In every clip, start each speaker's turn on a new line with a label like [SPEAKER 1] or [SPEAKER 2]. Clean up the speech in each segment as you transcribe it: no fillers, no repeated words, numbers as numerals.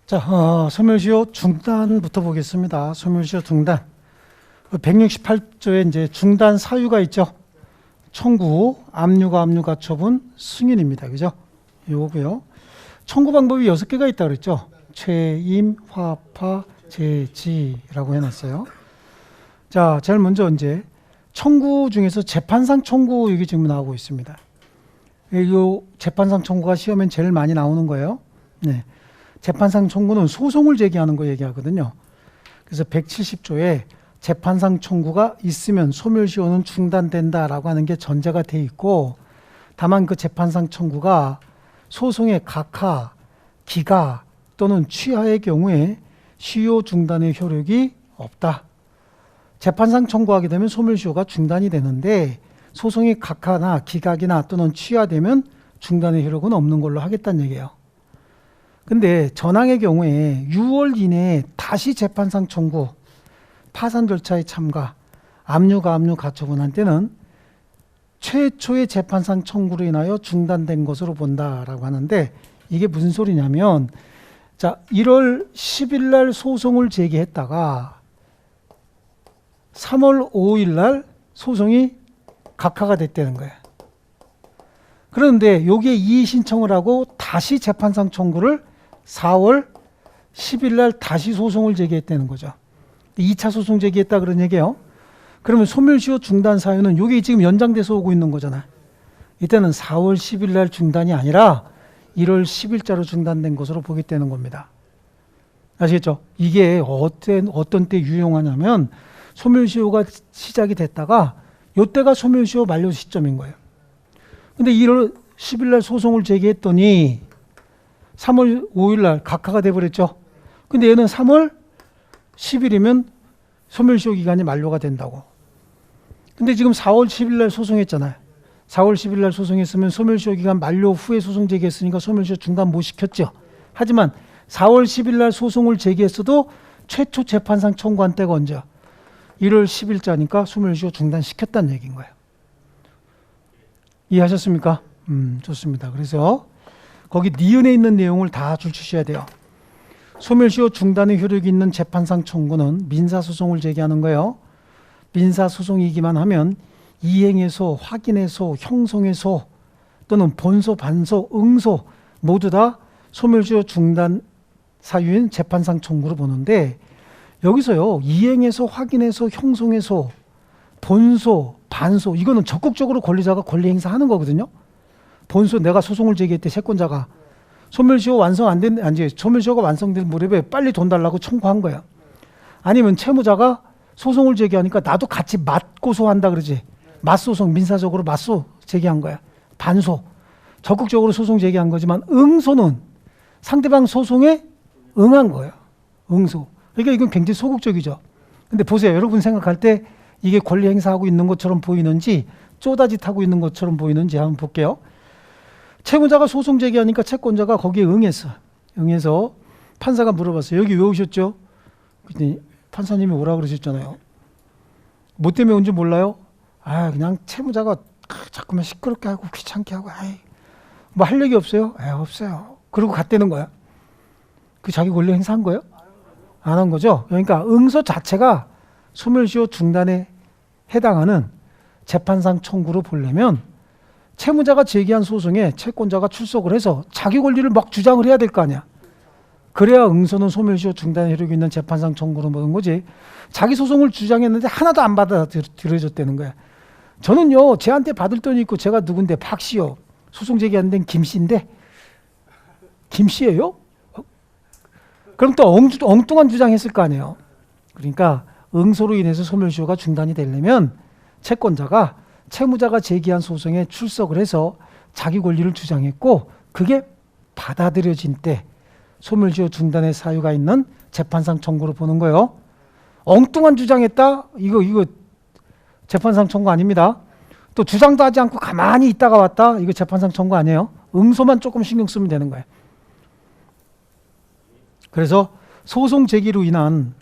[SPEAKER 1] 자, 소멸시효 중단부터 보겠습니다. 소멸시효 중단. 168조에 이제 중단 사유가 있죠. 청구, 압류가처분, 승인입니다. 그죠? 요거고요. 청구 방법이 6개가 있다 그랬죠. 최임, 화파, 제지라고 해놨어요. 자, 제일 먼저 이제 청구 중에서 재판상 청구 여기 지금 나오고 있습니다. 이 재판상 청구가 시험엔 제일 많이 나오는 거예요. 네. 재판상 청구는 소송을 제기하는 거 얘기하거든요. 그래서 170조에 재판상 청구가 있으면 소멸시효는 중단된다라고 하는 게 전제가 돼 있고, 다만 그 재판상 청구가 소송의 각하, 기가 또는 취하의 경우에 시효 중단의 효력이 없다. 재판상 청구하게 되면 소멸시효가 중단이 되는데 소송이 각하나 기각이나 또는 취하되면 중단의 효력은 없는 걸로 하겠다는 얘기예요. 근데 전항의 경우에 6월 이내에 다시 재판상 청구, 파산 절차에 참가, 압류가처분한 때는 최초의 재판상 청구로 인하여 중단된 것으로 본다라고 하는데, 이게 무슨 소리냐면, 자, 1월 10일 날 소송을 제기했다가 3월 5일 날 소송이 각하가 됐다는 거예요. 그런데 여기에 이의 신청을 하고 다시 재판상 청구를 4월 10일 날 다시 소송을 제기했다는 거죠. 2차 소송 제기했다 그런 얘기예요. 그러면 소멸시효 중단 사유는 이게 지금 연장돼서 오고 있는 거잖아요. 이때는 4월 10일 날 중단이 아니라 1월 10일자로 중단된 것으로 보게 되는 겁니다. 아시겠죠? 이게 어떤 때 유용하냐면 소멸시효가 시작이 됐다가 이때가 소멸시효 만료 시점인 거예요. 근데 1월 10일 날 소송을 제기했더니 3월 5일 날 각하가 돼버렸죠. 근데 얘는 3월 10일이면 소멸시효 기간이 만료가 된다고. 근데 지금 4월 10일 날 소송했잖아요. 4월 10일 날 소송했으면 소멸시효 기간 만료 후에 소송 제기했으니까 소멸시효 중단 못 시켰죠. 하지만 4월 10일 날 소송을 제기했어도 최초 재판상 청구한 때가 언제? 1월 10일자니까 소멸시효 중단 시켰다는 얘기인 거예요. 이해하셨습니까? 좋습니다. 그래서 거기 니은에 있는 내용을 다 줄치셔야 돼요. 소멸시효 중단의 효력이 있는 재판상 청구는 민사소송을 제기하는 거예요. 민사소송이기만 하면 이행해소, 확인해소, 형성해소 또는 본소, 반소, 응소 모두 다 소멸시효 중단 사유인 재판상 청구로 보는데, 여기서요, 이행해소, 확인해소, 형성해소, 본소, 반소, 이거는 적극적으로 권리자가 권리 행사하는 거거든요. 본소, 내가 소송을 제기했대, 채권자가 소멸시효 완성 안 된, 아니, 소멸시효가 완성된 무렵에 빨리 돈 달라고 청구한 거야. 아니면 채무자가 소송을 제기하니까 나도 같이 맞고소한다 그러지. 맞소송, 민사적으로 맞소 제기한 거야. 반소, 적극적으로 소송 제기한 거지만, 응소는 상대방 소송에 응한 거예요. 응소. 그러니까 이건 굉장히 소극적이죠. 근데 보세요. 여러분 생각할 때 이게 권리 행사하고 있는 것처럼 보이는지 쪼다짓 하고 있는 것처럼 보이는지 한번 볼게요. 채무자가 소송 제기하니까 채권자가 거기에 응했어. 응해서 판사가 물어봤어요. 여기 왜 오셨죠? 그랬더니 판사님이 오라고 그러셨잖아요. 뭐 때문에 온지 몰라요? 아, 그냥 채무자가 자꾸만 시끄럽게 하고 귀찮게 하고, 뭐 할 얘기 없어요? 없어요. 그러고 갔다는 거야. 그 자기 권리 행사한 거예요? 안 한 거죠. 그러니까 응소 자체가 소멸시효 중단에 해당하는 재판상 청구로 보려면 채무자가 제기한 소송에 채권자가 출석을 해서 자기 권리를 막 주장을 해야 될 거 아니야. 그래야 응소는 소멸시효 중단의 효력이 있는 재판상 청구로 보는 거지. 자기 소송을 주장했는데 하나도 안 받아들여졌다는 거야. 저는요, 쟤한테 받을 돈이 있고 제가 누군데, 박씨요. 소송 제기한 데는 김씨인데, 김씨예요? 그럼 또 엉뚱한 주장했을 거 아니에요. 그러니까 응소로 인해서 소멸시효가 중단이 되려면 채권자가 채무자가 제기한 소송에 출석을 해서 자기 권리를 주장했고, 그게 받아들여진 때 소멸시효 중단의 사유가 있는 재판상 청구로 보는 거예요. 엉뚱한 주장했다? 이거 재판상 청구 아닙니다. 또 주장도 하지 않고 가만히 있다가 왔다? 이거 재판상 청구 아니에요. 응소만 조금 신경 쓰면 되는 거예요. 그래서 소송 제기로 인한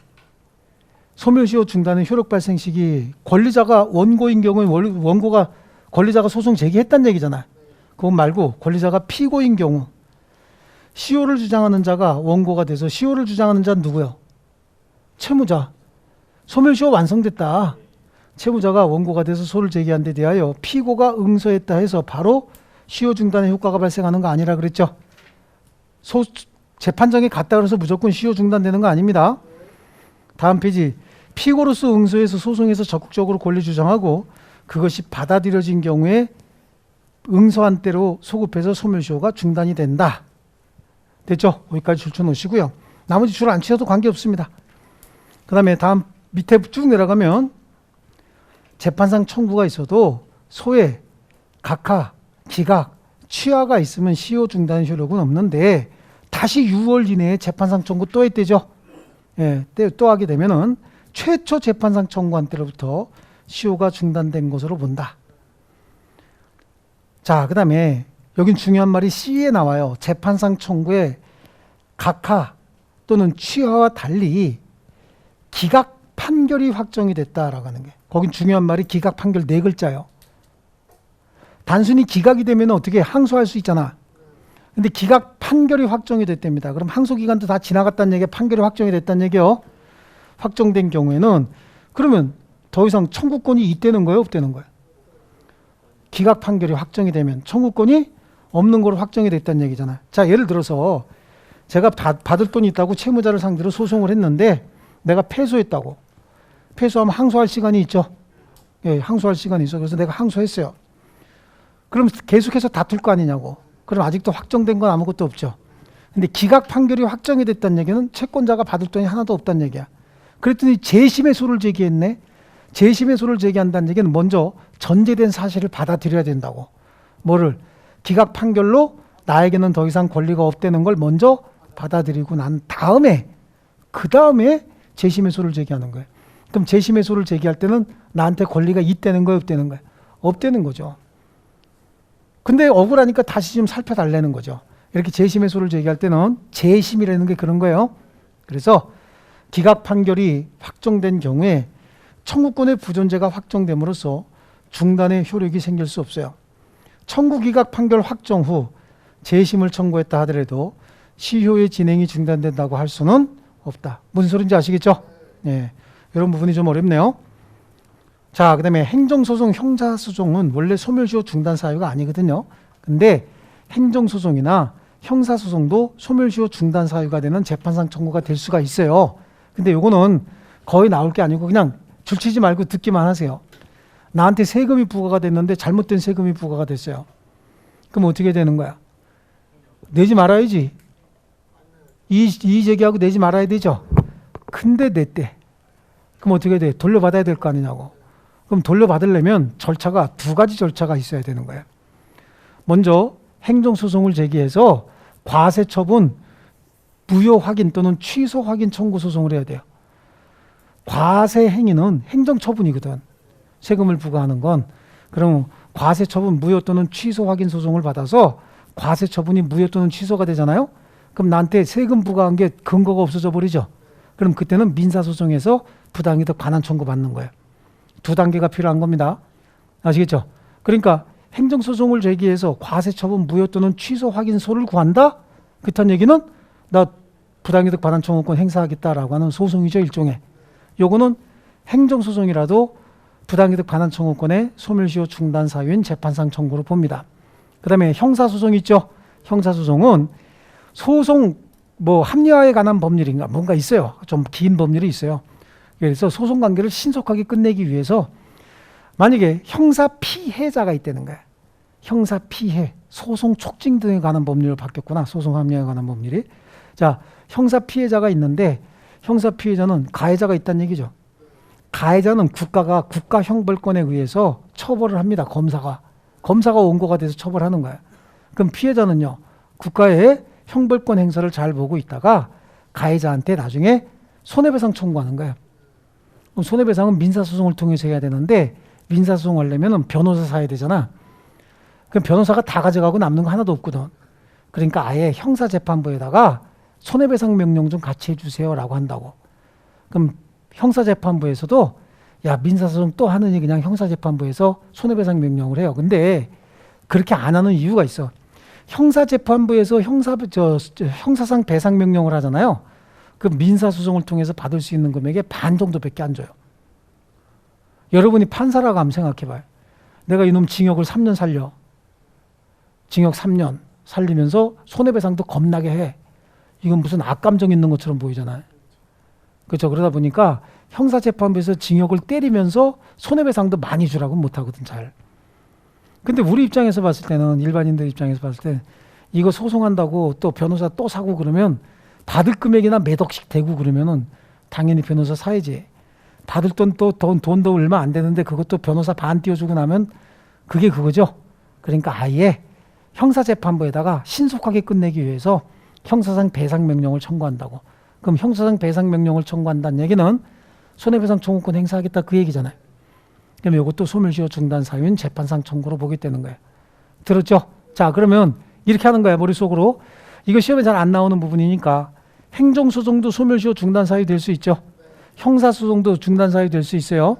[SPEAKER 1] 소멸시효 중단의 효력 발생 시기, 권리자가 원고인 경우에 권리자가 소송 제기했다는 얘기잖아요. 그거 말고 권리자가 피고인 경우, 시효를 주장하는 자가 원고가 돼서 시효를 주장하는 자는 누구요? 채무자. 소멸시효 완성됐다. 채무자가 원고가 돼서 소를 제기한 데 대하여 피고가 응소했다 해서 바로 시효 중단의 효과가 발생하는 거 아니라 그랬죠. 재판정에 갔다 그래서 무조건 시효 중단되는 거 아닙니다. 다음 페이지. 피고로서 응소해서 소송에서 적극적으로 권리 주장하고 그것이 받아들여진 경우에 응소한 대로 소급해서 소멸시효가 중단이 된다. 됐죠? 여기까지 줄쳐 놓으시고요. 나머지 줄 안 치셔도 관계없습니다. 그 다음에 다음 밑에 쭉 내려가면 재판상 청구가 있어도 소외, 각하, 기각, 취하가 있으면 시효 중단 효력은 없는데 다시 6월 이내에 재판상 청구 또 했대죠. 예, 또 하게 되면은 최초 재판상 청구한 때로부터 시효가 중단된 것으로 본다. 자, 그 다음에 여긴 중요한 말이 C에 나와요. 재판상 청구의 각하 또는 취하와 달리 기각 판결이 확정이 됐다라고 하는 게, 거긴 중요한 말이 기각 판결 4글자예요. 단순히 기각이 되면 어떻게 항소할 수 있잖아. 근데 기각 판결이 확정이 됐답니다. 그럼 항소 기간도 다 지나갔다는 얘기야. 판결이 확정이 됐다는 얘기요. 확정된 경우에는 그러면 더 이상 청구권이 있다는 거예요, 없다는 거예요? 기각 판결이 확정이 되면 청구권이 없는 걸로 확정이 됐다는 얘기잖아요. 자, 예를 들어서 제가 받을 돈이 있다고 채무자를 상대로 소송을 했는데 내가 패소했다고. 패소하면 항소할 시간이 있죠. 예, 항소할 시간이 있어. 그래서 내가 항소했어요. 그럼 계속해서 다툴 거 아니냐고. 그럼 아직도 확정된 건 아무것도 없죠. 근데 기각 판결이 확정이 됐다는 얘기는 채권자가 받을 돈이 하나도 없다는 얘기야. 그랬더니 재심의 소를 제기했네. 재심의 소를 제기한다는 얘기는 먼저 전제된 사실을 받아들여야 된다고. 뭐를? 기각 판결로 나에게는 더 이상 권리가 없다는 걸 먼저 받아들이고 난 다음에 그 다음에 재심의 소를 제기하는 거예요. 그럼 재심의 소를 제기할 때는 나한테 권리가 있다는 거예요, 없다는 거예요? 없다는 거죠. 근데 억울하니까 다시 좀 살펴달라는 거죠. 이렇게 재심의 소를 제기할 때는 재심이라는 게 그런 거예요. 그래서 기각 판결이 확정된 경우에 청구권의 부존재가 확정됨으로써 중단의 효력이 생길 수 없어요. 청구 기각 판결 확정 후 재심을 청구했다 하더라도 시효의 진행이 중단된다고 할 수는 없다. 무슨 소리인지 아시겠죠? 네, 이런 부분이 좀 어렵네요. 자, 그 다음에 행정소송, 형사소송은 원래 소멸시효 중단 사유가 아니거든요. 근데 행정소송이나 형사소송도 소멸시효 중단 사유가 되는 재판상 청구가 될 수가 있어요. 근데 요거는 거의 나올 게 아니고 그냥 줄치지 말고 듣기만 하세요. 나한테 세금이 부과가 됐는데 잘못된 세금이 부과가 됐어요. 그럼 어떻게 되는 거야? 내지 말아야지. 이의 제기하고 내지 말아야 되죠. 근데 냈대. 그럼 어떻게 돼? 돌려받아야 될 거 아니냐고. 그럼 돌려받으려면 절차가 2가지 절차가 있어야 되는 거예요. 먼저 행정소송을 제기해서 과세처분, 무효 확인 또는 취소 확인 청구 소송을 해야 돼요. 과세 행위는 행정처분이거든. 세금을 부과하는 건. 그럼 과세처분, 무효 또는 취소 확인 소송을 받아서 과세처분이 무효 또는 취소가 되잖아요. 그럼 나한테 세금 부과한 게 근거가 없어져 버리죠. 그럼 그때는 민사소송에서 부당이득 반환 청구 받는 거예요. 2단계가 필요한 겁니다. 아시겠죠? 그러니까 행정소송을 제기해서 과세처분 무효 또는 취소 확인서를 구한다? 그딴 얘기는 나 부당이득 반환 청구권 행사하겠다라고 하는 소송이죠, 일종의. 요거는 행정소송이라도 부당이득 반환 청구권의 소멸시효 중단 사유인 재판상 청구로 봅니다. 그 다음에 형사소송 있죠? 형사소송은 소송 합리화에 관한 법률인가 뭔가 있어요. 좀 긴 법률이 있어요. 그래서 소송 관계를 신속하게 끝내기 위해서 만약에 형사 피해자가 있다는 거야. 형사 피해, 소송 촉진 등에 관한 법률로 바뀌었구나. 소송 합리화에 관한 법률이. 자, 형사 피해자가 있는데 형사 피해자는 가해자가 있다는 얘기죠. 가해자는 국가가 국가 형벌권에 의해서 처벌을 합니다. 검사가 원고가 돼서 처벌하는 거야. 그럼 피해자는요, 국가의 형벌권 행사를 잘 보고 있다가 가해자한테 나중에 손해배상 청구하는 거예요. 그럼 손해배상은 민사소송을 통해서 해야 되는데 민사소송 하려면 변호사 사야 되잖아. 그럼 변호사가 다 가져가고 남는 거 하나도 없거든. 그러니까 아예 형사재판부에다가 손해배상 명령 좀 같이 해주세요라고 한다고. 그럼 형사재판부에서도 야, 민사소송 또 하느니 그냥 형사재판부에서 손해배상 명령을 해요. 근데 그렇게 안 하는 이유가 있어. 형사재판부에서 형사상 배상 명령을 하잖아요. 그 민사소송을 통해서 받을 수 있는 금액의 반 정도밖에 안 줘요. 여러분이 판사라고 한번 생각해봐요. 내가 이놈 징역을 3년 살려. 징역 3년 살리면서 손해배상도 겁나게 해. 이건 무슨 악감정 있는 것처럼 보이잖아요. 그렇죠. 그러다 보니까 형사재판부에서 징역을 때리면서 손해배상도 많이 주라고 못하거든, 잘. 근데 우리 입장에서 봤을 때는, 일반인들 입장에서 봤을 때 이거 소송한다고 또 변호사 또 사고 그러면 받을 금액이나 몇 억씩 대고 그러면은 당연히 변호사 사야지. 받을 돈도 얼마 안 되는데 그것도 변호사 반 띄워주고 나면 그게 그거죠. 그러니까 아예 형사재판부에다가 신속하게 끝내기 위해서 형사상 배상 명령을 청구한다고. 그럼 형사상 배상 명령을 청구한다는 얘기는 손해배상 청구권 행사하겠다 그 얘기잖아요. 그럼 이것도 소멸시효 중단 사유인 재판상 청구로 보게 되는 거예요. 들었죠? 자, 그러면 이렇게 하는 거야, 머릿속으로. 이거 시험에 잘 안 나오는 부분이니까 행정소송도 소멸시효 중단 사유 될 수 있죠. 형사소송도 중단 사유 될 수 있어요.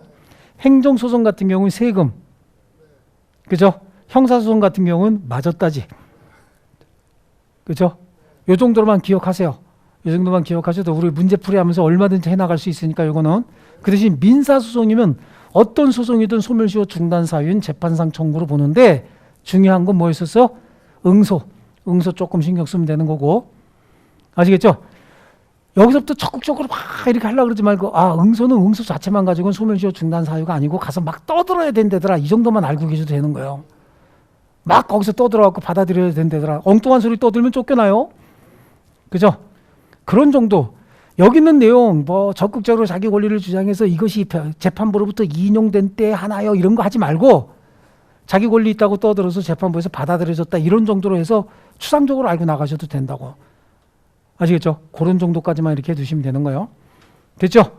[SPEAKER 1] 행정소송 같은 경우는 세금, 그죠? 형사소송 같은 경우는 맞았다지, 그죠? 요 정도로만 기억하세요. 이 정도만 기억하셔도 우리 문제풀이하면서 얼마든지 해나갈 수 있으니까 이거는. 그 대신 민사소송이면 어떤 소송이든 소멸시효 중단 사유인 재판상 청구로 보는데 중요한 건 뭐였었어? 응소 조금 신경 쓰면 되는 거고. 아시겠죠? 여기서부터 적극적으로 막 이렇게 하려고 그러지 말고, 응소는 응소 자체만 가지고는 소멸시효 중단 사유가 아니고 가서 막 떠들어야 된다더라. 이 정도만 알고 계셔도 되는 거예요. 막 거기서 떠들어갖고 받아들여야 된다더라. 엉뚱한 소리 떠들면 쫓겨나요. 그죠? 그런 정도. 여기 있는 내용 뭐 적극적으로 자기 권리를 주장해서 이것이 재판부로부터 인용된 때 하나요 이런 거 하지 말고 자기 권리 있다고 떠들어서 재판부에서 받아들여졌다 이런 정도로 해서 추상적으로 알고 나가셔도 된다고. 아시겠죠? 그런 정도까지만 이렇게 해두시면 되는 거예요. 됐죠?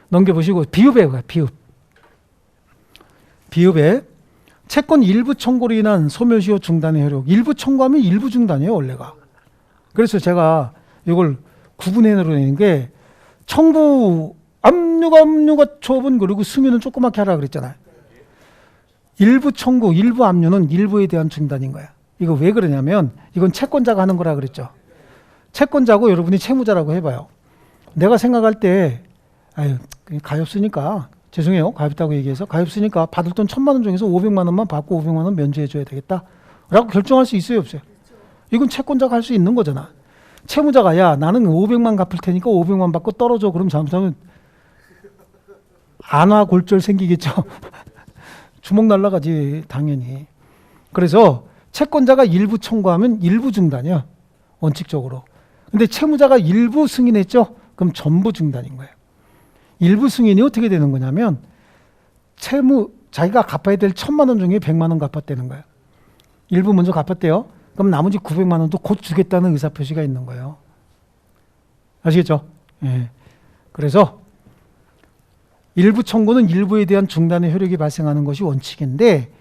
[SPEAKER 1] 넘겨보시고 비읍에 가요. 비읍에 채권 일부 청구로 인한 소멸시효 중단의 효력. 일부 청구하면 일부 중단이에요, 원래가. 그래서 제가 이걸 구분해 놓은 게 청구 압류가 처분 그리고 승유는 조그맣게 하라 그랬잖아요. 일부 청구, 일부 압류는 일부에 대한 중단인 거야. 이거 왜 그러냐면 이건 채권자가 하는 거라 그랬죠. 채권자고 여러분이 채무자라고 해봐요. 내가 생각할 때 가엾으니까 죄송해요. 가엾다고 얘기해서 가엾으니까 받을 돈 1,000만 원 중에서 500만 원만 받고 500만 원 면제해 줘야 되겠다 라고 결정할 수 있어요, 없어요? 이건 채권자가 할 수 있는 거잖아. 채무자가 야 나는 500만 갚을 테니까 500만 받고 떨어져. 그럼 잘못하면 안화골절 생기겠죠. 주먹 날라가지 당연히. 그래서 채권자가 일부 청구하면 일부 중단이야, 원칙적으로. 근데 채무자가 일부 승인했죠? 그럼 전부 중단인 거예요. 일부 승인이 어떻게 되는 거냐면 자기가 갚아야 될 1,000만 원 중에 100만 원 갚았다는 거예요. 일부 먼저 갚았대요. 그럼 나머지 900만 원도 곧 주겠다는 의사표시가 있는 거예요. 아시겠죠? 예. 그래서 일부 청구는 일부에 대한 중단의 효력이 발생하는 것이 원칙인데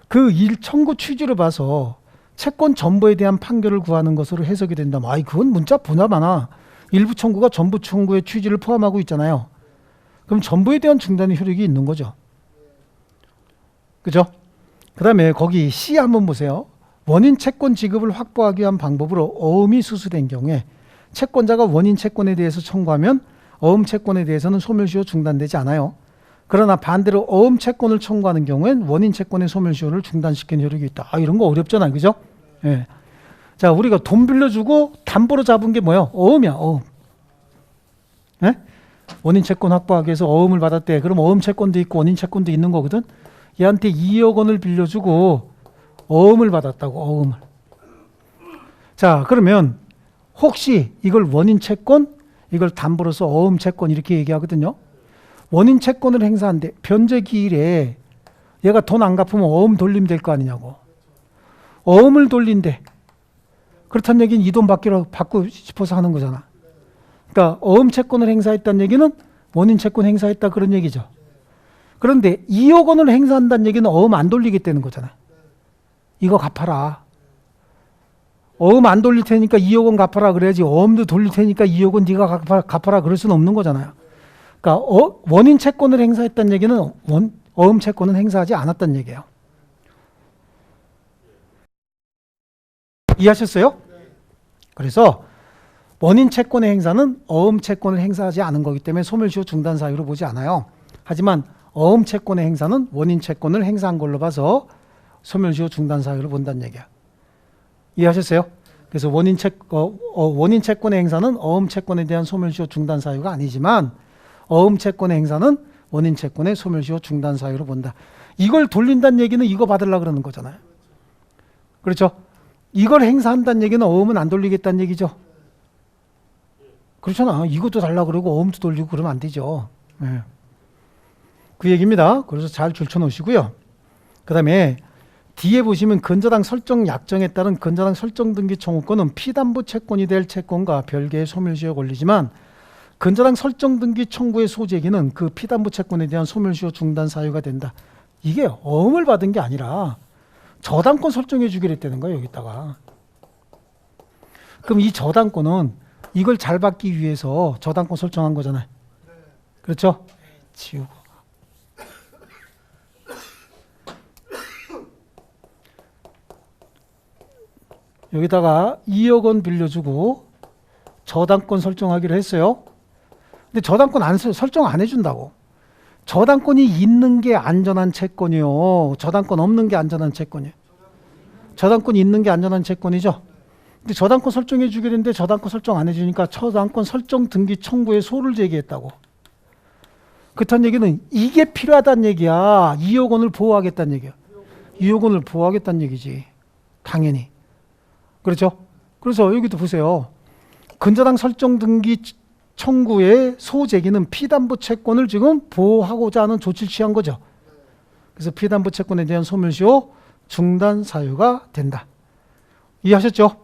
[SPEAKER 1] 그 청구 취지를 봐서 채권 전부에 대한 판결을 구하는 것으로 해석이 된다면 그건 문자 보나마나 일부 청구가 전부 청구의 취지를 포함하고 있잖아요. 그럼 전부에 대한 중단의 효력이 있는 거죠. 그죠? 그 다음에 거기 C 한번 보세요. 원인 채권 지급을 확보하기 위한 방법으로 어음이 수수된 경우에 채권자가 원인 채권에 대해서 청구하면 어음 채권에 대해서는 소멸시효 중단되지 않아요. 그러나 반대로 어음 채권을 청구하는 경우엔 원인 채권의 소멸시효를 중단시키는 효력이 있다. 이런 거 어렵잖아요. 그죠? 예. 자, 우리가 돈 빌려주고 담보로 잡은 게 뭐예요? 어음이야, 어음. 예? 원인 채권 확보하기 위해서 어음을 받았대. 그럼 어음 채권도 있고 원인 채권도 있는 거거든. 얘한테 2억 원을 빌려주고 어음을 받았다고, 어음을. 자, 그러면 혹시 이걸 원인 채권, 이걸 담보로서 어음 채권 이렇게 얘기하거든요. 원인 채권을 행사한대. 변제 기일에 얘가 돈 안 갚으면 어음 돌리면 될 거 아니냐고. 어음을 돌린대. 그렇다는 얘기는 이 돈 받고 싶어서 하는 거잖아. 그러니까 어음 채권을 행사했다는 얘기는 원인 채권 행사했다 그런 얘기죠. 그런데 2억 원을 행사한다는 얘기는 어음 안 돌리겠다는 거잖아. 이거 갚아라. 어음 안 돌릴 테니까 2억 원 갚아라 그래야지 어음도 돌릴 테니까 2억 원 네가 갚아라 그럴 수는 없는 거잖아요. 그러니까 원인 채권을 행사했다는 얘기는 어음 채권은 행사하지 않았다는 얘기예요. 이해하셨어요? 그래서 원인 채권의 행사는 어음 채권을 행사하지 않은 거기 때문에 소멸시효 중단 사유로 보지 않아요. 하지만 어음 채권의 행사는 원인 채권을 행사한 걸로 봐서 소멸시효 중단 사유로 본다는 얘기야. 이해하셨어요? 그래서 원인 채권의 행사는 어음 채권에 대한 소멸시효 중단 사유가 아니지만 어음 채권의 행사는 원인 채권의 소멸시효 중단 사유로 본다. 이걸 돌린다는 얘기는 이거 받으려고 그러는 거잖아요. 그렇죠? 이걸 행사한다는 얘기는 어음은 안 돌리겠다는 얘기죠. 그렇잖아. 이것도 달라고 그러고 어음도 돌리고 그러면 안 되죠. 네. 그 얘기입니다. 그래서 잘 줄쳐 놓으시고요. 그 다음에 뒤에 보시면 근저당 설정 약정에 따른 근저당 설정 등기 청구권은 피담보 채권이 될 채권과 별개의 소멸시효가 걸리지만 근저당 설정 등기 청구의 소재기는 그 피담보 채권에 대한 소멸시효 중단 사유가 된다. 이게 어음을 받은 게 아니라 저당권 설정해 주기로 했다는 거예요. 여기다가. 그럼 이 저당권은 이걸 잘 받기 위해서 저당권 설정한 거잖아요. 그렇죠? 지우고. 여기다가 2억 원 빌려주고 저당권 설정하기로 했어요. 근데 저당권 설정 안 해준다고. 저당권이 있는 게 안전한 채권이요. 저당권 없는 게 안전한 채권이에요. 저당권이 있는 게 안전한 채권이죠. 근데 저당권 설정해 주기로 했는데 저당권 설정 안 해주니까 저당권 설정 등기 청구에 소를 제기했다고. 그렇다는 얘기는 이게 필요하다는 얘기야. 2억 원을 보호하겠다는 얘기야. 2억 원을 보호하겠다는 얘기지. 당연히. 그렇죠? 그래서 여기도 보세요. 근저당 설정 등기 청구의 소제기는 피담보 채권을 지금 보호하고자 하는 조치를 취한 거죠. 그래서 피담보 채권에 대한 소멸시효 중단 사유가 된다. 이해하셨죠?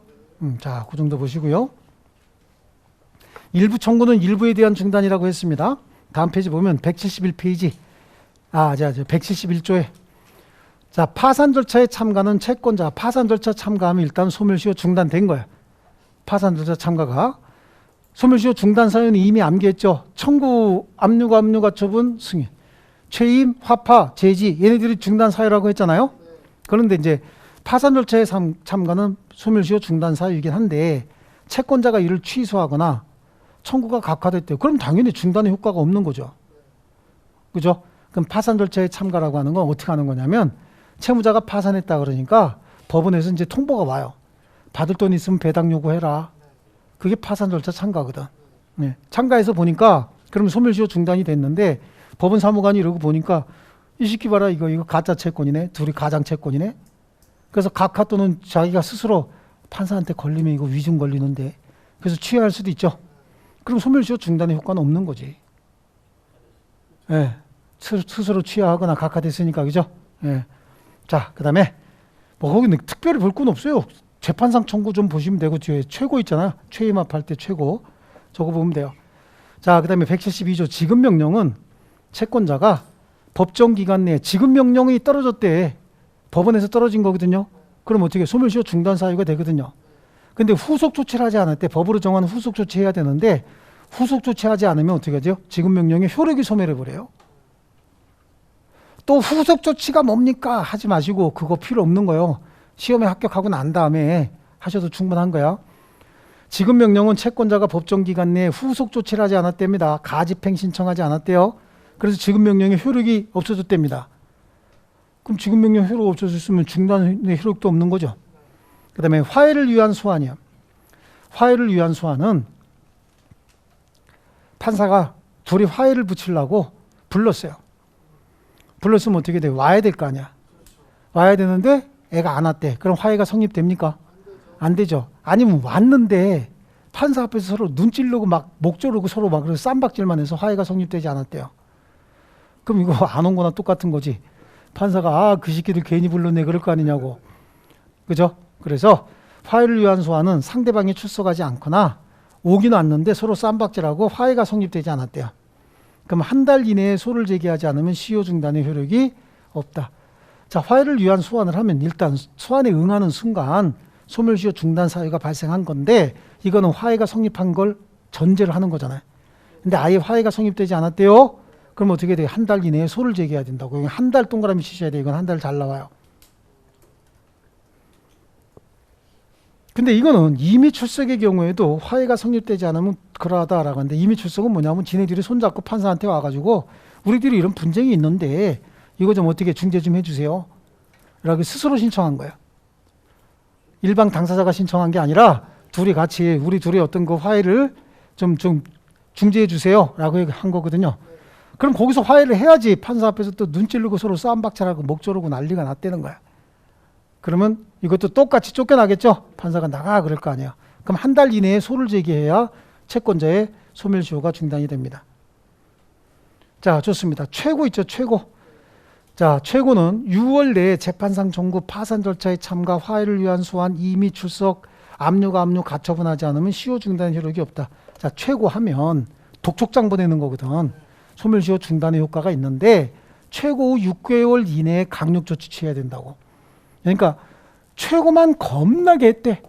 [SPEAKER 1] 자, 그 정도 보시고요. 일부 청구는 일부에 대한 중단이라고 했습니다. 다음 페이지 보면 171페이지. 171조에 자, 파산 절차에 참가는 채권자, 파산 절차 참가하면 일단 소멸시효 중단된 거야. 파산 절차 참가가. 소멸시효 중단 사유는 이미 암기했죠. 청구, 압류가 처분, 승인. 최임, 화파, 제지, 얘네들이 중단 사유라고 했잖아요. 그런데 이제 파산 절차에 참가는 소멸시효 중단 사유이긴 한데 채권자가 이를 취소하거나 청구가 각하됐대요. 그럼 당연히 중단의 효과가 없는 거죠. 그죠? 그럼 파산 절차에 참가라고 하는 건 어떻게 하는 거냐면 채무자가 파산했다 그러니까 법원에서 이제 통보가 와요. 받을 돈 있으면 배당 요구해라. 그게 파산 절차 참가거든. 네. 참가해서 보니까 그러면 소멸시효 중단이 됐는데 법원 사무관이 이러고 보니까 이 새끼 봐라 이거 가짜 채권이네. 둘이 가장 채권이네. 그래서 각하 또는 자기가 스스로 판사한테 걸리면 이거 위증 걸리는데 그래서 취하할 수도 있죠. 그럼 소멸시효 중단의 효과는 없는 거지. 네. 스스로 취하하거나 각하됐으니까 그죠? 네. 자, 그 다음에 뭐 거기는 특별히 볼 건 없어요. 재판상 청구 좀 보시면 되고 뒤에 최고 있잖아요. 최임합할 때 최고. 저거 보면 돼요. 자, 그 다음에 172조 지급명령은 채권자가 법정 기간 내에 지급명령이 떨어졌대. 법원에서 떨어진 거거든요. 그럼 어떻게 소멸시효 중단 사유가 되거든요. 근데 후속 조치를 하지 않을 때 법으로 정한 후속 조치해야 되는데 후속 조치하지 않으면 어떻게 하죠? 지급명령의 효력이 소멸해버려요. 또 후속 조치가 뭡니까? 하지 마시고 그거 필요 없는 거요. 시험에 합격하고 난 다음에 하셔도 충분한 거야. 지급명령은 채권자가 법정기간 내에 후속 조치를 하지 않았답니다. 가집행 신청하지 않았대요. 그래서 지급명령의 효력이 없어졌답니다. 그럼 지급명령 효력 없어졌으면 중단의 효력도 없는 거죠. 그 다음에 화해를 위한 소환이요. 화해를 위한 소환은 판사가 둘이 화해를 붙이려고 불렀어요. 불렀으면 어떻게 돼요? 와야 될 거 아니야. 와야 되는데 애가 안 왔대. 그럼 화해가 성립됩니까? 안 되죠. 아니면 왔는데 판사 앞에서 서로 눈 찌르고 막 목 조르고 서로 막 쌈박질만 해서 화해가 성립되지 않았대요. 그럼 이거 안 온 거나 똑같은 거지. 판사가 그 새끼들 괜히 불렀네 그럴 거 아니냐고. 그죠? 그래서 화해를 위한 소환은 상대방이 출석하지 않거나 오긴 왔는데 서로 쌈박질하고 화해가 성립되지 않았대요. 그럼 한 달 이내에 소를 제기하지 않으면 시효 중단의 효력이 없다. 자, 화해를 위한 소환을 하면 일단 소환에 응하는 순간 소멸시효 중단 사유가 발생한 건데 이거는 화해가 성립한 걸 전제로 하는 거잖아요. 근데 아예 화해가 성립되지 않았대요. 그럼 어떻게 돼요? 한 달 이내에 소를 제기해야 된다고. 한 달 동그라미 치셔야 돼요. 이건 한 달 잘 나와요. 근데 이거는 임의 출석의 경우에도 화해가 성립되지 않으면 그러하다라고 하는데, 임의 출석은 뭐냐면 지네들이 손잡고 판사한테 와가지고 우리들이 이런 분쟁이 있는데 이거 좀 어떻게 중재 좀 해주세요 라고 스스로 신청한 거예요. 일방 당사자가 신청한 게 아니라 둘이 같이 우리 둘이 어떤 그 화해를 좀 중재해 주세요 라고 한 거거든요. 그럼 거기서 화해를 해야지 판사 앞에서 또 눈 찌르고 서로 싸움박질하고 목 조르고 난리가 났다는 거야. 그러면 이것도 똑같이 쫓겨나겠죠. 판사가 나가 그럴 거 아니에요. 그럼 한 달 이내에 소를 제기해야 채권자의 소멸시효가 중단이 됩니다. 자, 좋습니다. 최고 있죠, 최고. 자, 최고는 6월 내에 재판상 청구 파산 절차에 참가 화해를 위한 소환 임의 출석 압류 가처분하지 않으면 시효 중단 효력이 없다. 자, 최고 하면 독촉장 보내는 거거든. 소멸시효 중단의 효과가 있는데 최고 후 6개월 이내에 강력 조치 취해야 된다고. 그러니까 최고만 겁나게 했대.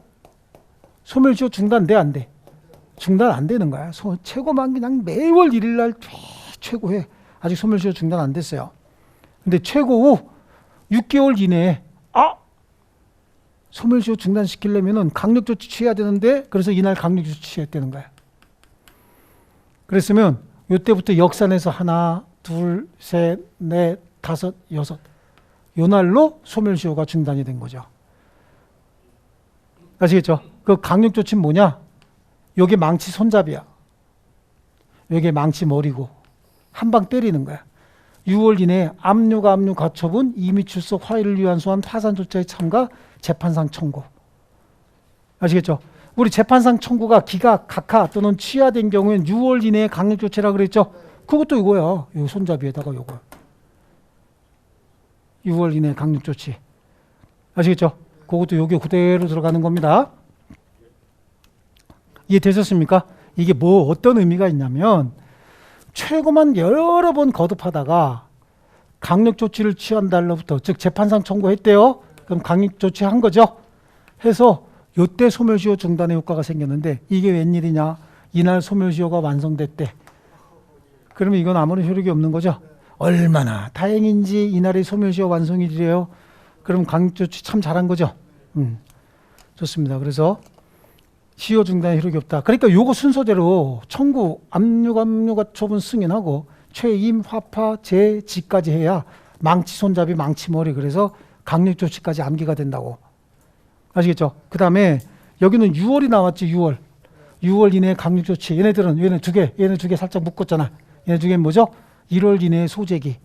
[SPEAKER 1] 소멸시효 중단 돼, 안 돼? 중단 안 되는 거야. 최고만 그냥 매월 1일 날 최고해. 아직 소멸시효 중단 안 됐어요. 근데 최고 후 6개월 이내에 소멸시효 중단시키려면은 강력 조치 취해야 되는데, 그래서 이날 강력 조치 취했다는 거야. 그랬으면 이때부터 역산해서 하나, 둘, 셋, 넷, 다섯, 여섯 요 날로 소멸시효가 중단이 된 거죠. 아시겠죠? 그 강력 조치는 뭐냐? 요게 망치 손잡이야. 요게 망치 머리고 한 방 때리는 거야. 6월 이내에 압류 가처분 임의 출석 화해를 위한 소환 파산 절차에 참가 재판상 청구. 아시겠죠? 우리 재판상 청구가 기각, 각하 또는 취하된 경우엔 6월 이내에 강력 조치라 그랬죠? 그것도 이거야. 요 손잡이에다가 요거. 6월 이내 강력 조치. 아시겠죠? 그것도 요게 그대로 들어가는 겁니다. 이해되셨습니까? 이게 뭐 어떤 의미가 있냐면 최고만 여러 번 거듭하다가 강력 조치를 취한 날로부터, 즉 재판상 청구했대요. 그럼 강력 조치한 거죠. 해서 요때 소멸시효 중단의 효과가 생겼는데 이게 웬일이냐? 이날 소멸시효가 완성됐대. 그러면 이건 아무런 효력이 없는 거죠. 얼마나 다행인지 이날이 소멸시효 완성일이래요. 그럼 강력 조치 참 잘한 거죠. 좋습니다. 그래서 시효 중단의 효력이 없다. 그러니까 요거 순서대로 청구, 압류 가처분 승인하고 최임, 화파, 재, 지까지 해야 망치 손잡이, 망치 머리, 그래서 강력 조치까지 암기가 된다고. 아시겠죠? 그 다음에 여기는 6월이 나왔지. 6월 이내에 강력 조치. 얘네 두 개 살짝 묶었잖아. 얘네 두 개는 뭐죠? 1월 이내에 소재기.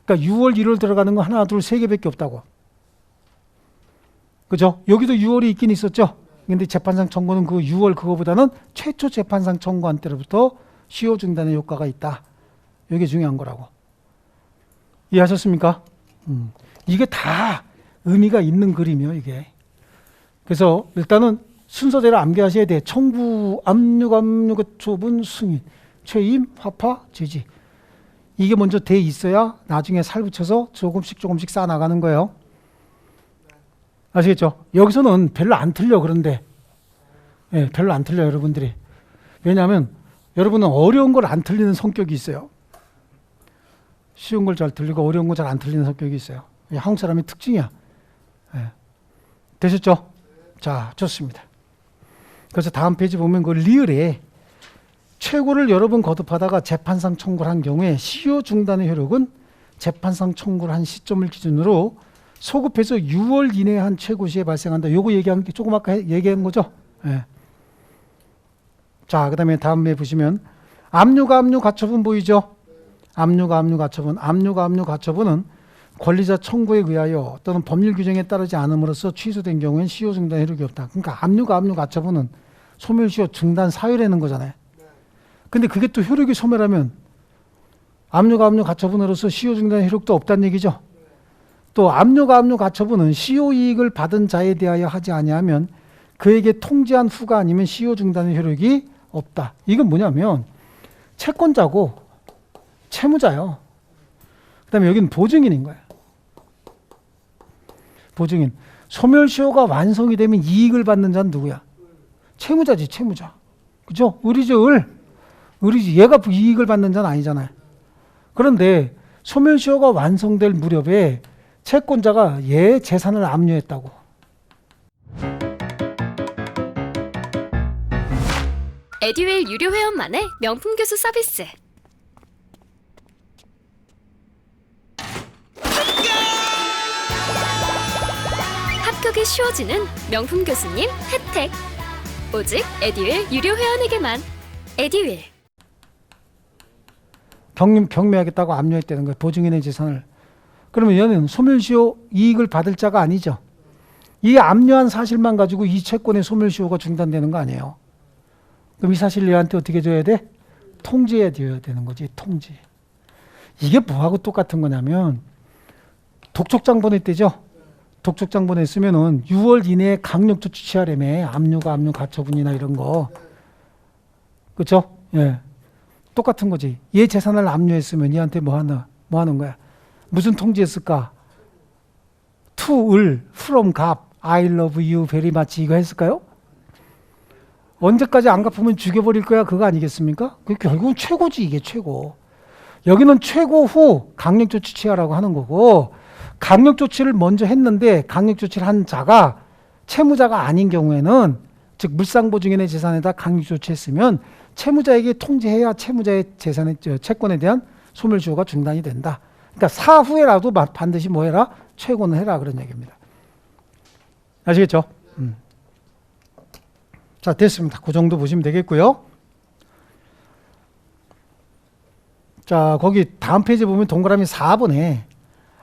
[SPEAKER 1] 그러니까 6월, 1월 들어가는 거 하나, 둘, 세 개밖에 없다고. 그죠? 여기도 6월이 있긴 있었죠? 근데 재판상 청구는 그 6월 그거보다는 최초 재판상 청구한 때로부터 시효 중단의 효과가 있다. 이게 중요한 거라고. 이해하셨습니까? 이게 다 의미가 있는 그림이요, 이게. 그래서 일단은 순서대로 암기하셔야 돼. 청구, 압류 가처분 승인, 최임, 화파, 제지. 이게 먼저 돼 있어야 나중에 살 붙여서 조금씩 쌓아 나가는 거예요. 아시겠죠? 여기서는 별로 안 틀려. 그런데 별로 안 틀려 여러분들이. 왜냐하면 여러분은 어려운 걸 안 틀리는 성격이 있어요. 쉬운 걸 잘 틀리고 어려운 걸 잘 안 틀리는 성격이 있어요. 한국 사람의 특징이야. 되셨죠? 자, 좋습니다. 그래서 다음 페이지 보면 그 리을에 최고를 여러 번 거듭하다가 재판상 청구를 한 경우에 시효 중단의 효력은 재판상 청구를 한 시점을 기준으로 소급해서 6월 이내에 한 최고 시에 발생한다. 요거 얘기한 게 조금 아까 얘기한 거죠. 자, 그 다음에 다음에 보시면 압류 가처분 보이죠? 압류 가처분은 권리자 청구에 의하여 또는 법률 규정에 따르지 않음으로써 취소된 경우엔 시효 중단 효력이 없다. 그러니까 압류 가처분은 소멸시효 중단 사유라는 거잖아요. 근데 그게 또 효력이 소멸하면 압류 가처분으로서 시효 중단 효력도 없다는 얘기죠. 또 압류 가처분은 시효 이익을 받은 자에 대하여 하지 아니하면 그에게 통지한 후가 아니면 시효 중단의 효력이 없다. 이건 뭐냐면 채권자고 채무자요. 그 다음에 여기는 보증인인 거예요. 보증인. 소멸시효가 완성이 되면 이익을 받는 자는 누구야? 채무자지, 채무자. 그죠? 의리죠, 의리지. 얘가 이익을 받는 자는 아니잖아요. 그런데 소멸시효가 완성될 무렵에 채권자가 얘 재산을 압류했다고.
[SPEAKER 2] 에듀윌 유료 회원만의 명품 교수 서비스. 합격이 쉬워지는 명품 교수님 혜택. 오직 에듀윌 유료 회원에게만. 에듀윌.
[SPEAKER 1] 경매하겠다고 압류했다는 거예요. 보증인의 재산을. 그러면 얘는 소멸시효 이익을 받을 자가 아니죠. 이 압류한 사실만 가지고 이 채권의 소멸시효가 중단되는 거 아니에요. 그럼 이 사실 얘한테 어떻게 줘야 돼? 통지해야 되는 거지. 통지. 이게 뭐하고 똑같은 거냐면 독촉장 보냈대죠. 독촉장 보냈으면은 6월 이내에 강력조치 취하려면 압류 가처분이나 이런 거. 그렇죠? 예. 똑같은 거지. 얘 재산을 압류했으면 얘한테 뭐 하는 거야? 무슨 통지했을까? to 을 from 갑 I love you very much 이거 했을까요? 언제까지 안 갚으면 죽여버릴 거야 그거 아니겠습니까? 그 결국은 최고지. 이게 최고. 여기는 최고 후 강력조치 취하라고 하는 거고, 강력조치를 먼저 했는데 강력조치를 한 자가 채무자가 아닌 경우에는, 즉 물상보증인의 재산에다 강력조치했으면 채무자에게 통지해야 채무자의 재산의 채권에 대한 소멸시효가 중단이 된다. 그러니까 사후에라도 반드시 뭐 해라? 최고는 해라 그런 얘기입니다. 아시겠죠? 자, 됐습니다. 그 정도 보시면 되겠고요. 자, 거기 다음 페이지 보면 동그라미 4번에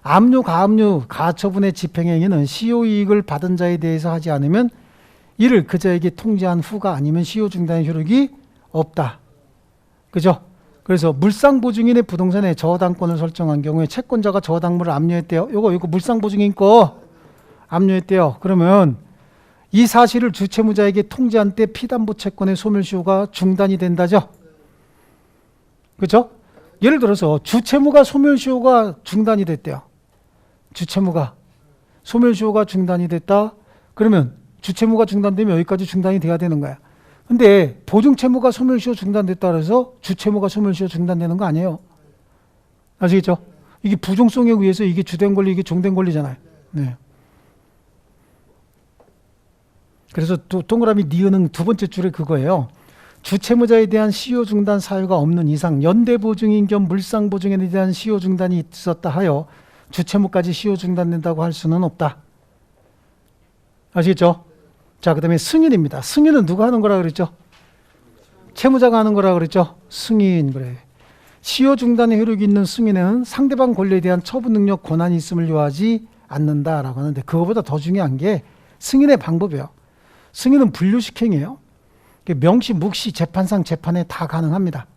[SPEAKER 1] 압류, 가압류, 가처분의 집행행위는 시효이익을 받은 자에 대해서 하지 않으면 이를 그자에게 통지한 후가 아니면 시효 중단의 효력이 없다. 그죠? 그래서 물상보증인의 부동산에 저당권을 설정한 경우에 채권자가 저당물을 압류했대요. 요거 물상보증인 거 압류했대요. 그러면 이 사실을 주채무자에게 통지한 때 피담보 채권의 소멸시효가 중단이 된다죠. 그렇죠? 예를 들어서 주채무가 소멸시효가 중단이 됐대요. 주채무가 소멸시효가 중단이 됐다. 그러면 주채무가 중단되면 여기까지 중단이 돼야 되는 거야. 근데 보증채무가 소멸시효 중단됐다 그래서 주채무가 소멸시효 중단되는 거 아니에요. 아시겠죠? 이게 부종성에 의해서 이게 주된 권리, 이게 종된 권리잖아요. 네. 그래서 동그라미 니은은 두 번째 줄에 그거예요. 주채무자에 대한 시효 중단 사유가 없는 이상 연대보증인 겸 물상보증인에 대한 시효 중단이 있었다 하여 주채무까지 시효 중단된다고 할 수는 없다. 아시겠죠? 자, 그 다음에 승인입니다. 승인은 누가 하는 거라 그랬죠? 채무자가 하는 거라 그랬죠? 승인. 그래. 시효 중단의 효력이 있는 승인에는 상대방 권리에 대한 처분 능력 권한이 있음을 요하지 않는다라고 하는데, 그거보다 더 중요한 게 승인의 방법이에요. 승인은 분류식행이에요. 명시, 묵시, 재판상 재판에 다 가능합니다.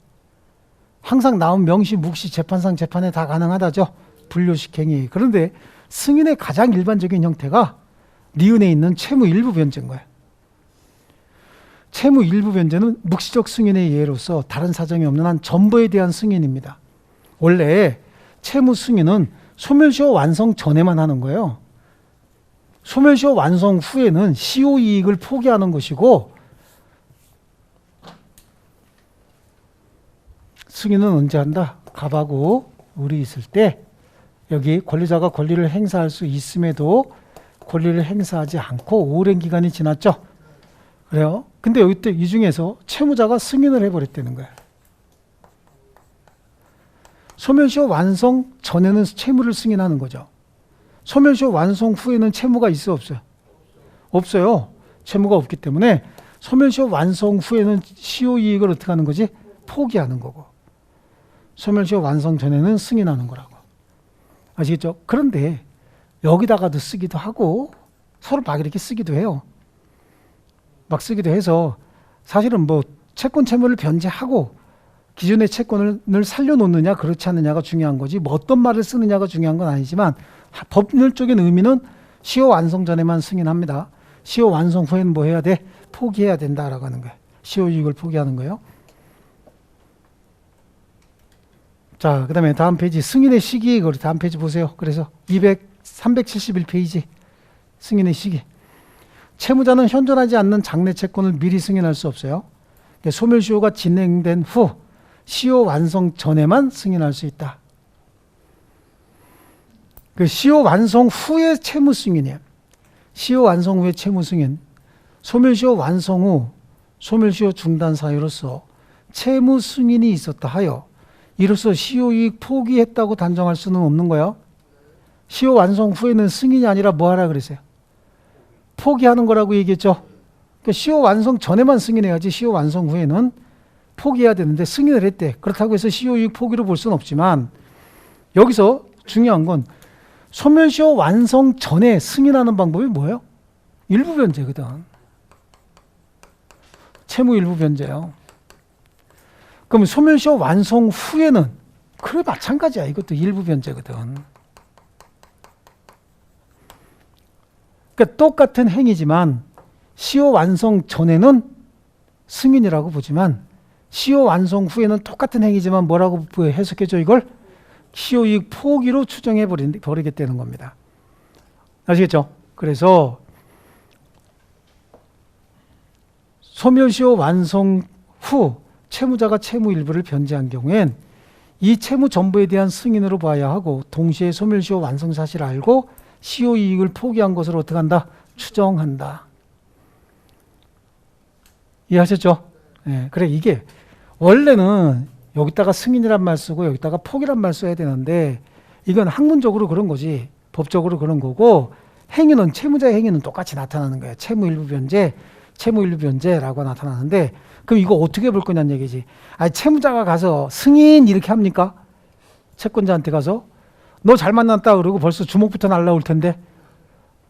[SPEAKER 1] 항상 나온 명시, 묵시, 재판상 재판에 다 가능하다죠. 분류식행위. 그런데 승인의 가장 일반적인 형태가 니은에 있는 채무 일부 변제인 거예요. 채무 일부 변제는 묵시적 승인의 예로서 다른 사정이 없는 한 전부에 대한 승인입니다. 원래 채무 승인은 소멸시효 완성 전에만 하는 거예요. 소멸시효 완성 후에는 시효이익을 포기하는 것이고, 승인은 언제 한다? 갑하고 을이 있을 때, 여기 권리자가 권리를 행사할 수 있음에도 권리를 행사하지 않고 오랜 기간이 지났죠. 그래요. 근데 여기 때 이 중에서 채무자가 승인을 해버렸다는 거야. 소멸시효 완성 전에는 채무를 승인하는 거죠. 소멸시효 완성 후에는 채무가 있어 없어요? 없어요. 채무가 없기 때문에 소멸시효 완성 후에는 시효이익을 어떻게 하는 거지? 포기하는 거고, 소멸시효 완성 전에는 승인하는 거라고. 아시겠죠? 그런데 여기다가도 쓰기도 하고 서로 막 이렇게 쓰기도 해요. 막 쓰기도 해서 사실은 뭐 채권 채무를 변제하고 기존의 채권을 살려놓느냐 그렇지 않느냐가 중요한 거지, 뭐 어떤 말을 쓰느냐가 중요한 건 아니지만 법률적인 의미는 시효 완성 전에만 승인합니다. 시효 완성 후에는 뭐 해야 돼? 포기해야 된다라고 하는 거예요. 시효이익을 포기하는 거예요. 자, 그 다음에 다음 페이지 승인의 시기, 그 다음 페이지 보세요. 그래서 371페이지 승인의 시기. 채무자는 현존하지 않는 장래 채권을 미리 승인할 수 없어요. 소멸시효가 진행된 후 시효 완성 전에만 승인할 수 있다. 그 시효 완성 후의 채무 승인이에요. 시효 완성 후의 채무 승인. 소멸시효 완성 후 소멸시효 중단 사유로서 채무 승인이 있었다 하여 이로써 시효이익 포기했다고 단정할 수는 없는 거예요. 시효 완성 후에는 승인이 아니라 뭐 하라 그랬어요? 포기하는 거라고 얘기했죠. 그러니까 시효 완성 전에만 승인해야지 시효 완성 후에는 포기해야 되는데 승인을 했대. 그렇다고 해서 시효이익 포기로 볼 수는 없지만 여기서 중요한 건 소멸시효 완성 전에 승인하는 방법이 뭐예요? 일부 변제거든. 채무 일부 변제요. 그럼 소멸시효 완성 후에는 그래 마찬가지야. 이것도 일부 변제거든. 그러니까 똑같은 행위지만 시효 완성 전에는 승인이라고 보지만 시효 완성 후에는 똑같은 행위지만 뭐라고 해석해줘 이걸? 시효이익 포기로 추정해 버리겠다는 겁니다. 아시겠죠? 그래서 소멸시효 완성 후 채무자가 채무 일부를 변제한 경우엔 이 채무 전부에 대한 승인으로 봐야 하고 동시에 소멸시효 완성 사실을 알고 시효이익을 포기한 것으로 어떻게 한다? 추정한다. 이해하셨죠? 네, 그래 이게 원래는 여기다가 승인이란 말 쓰고 여기다가 포기란 말 써야 되는데 이건 학문적으로 그런 거지 법적으로 그런 거고 행위는 채무자의 행위는 똑같이 나타나는 거예요. 채무 일부 변제라고 나타나는데 그럼 이거 어떻게 볼 거냐는 얘기지. 아니 채무자가 가서 승인 이렇게 합니까? 채권자한테 가서 너 잘 만났다 그러고 벌써 주먹부터 날라올 텐데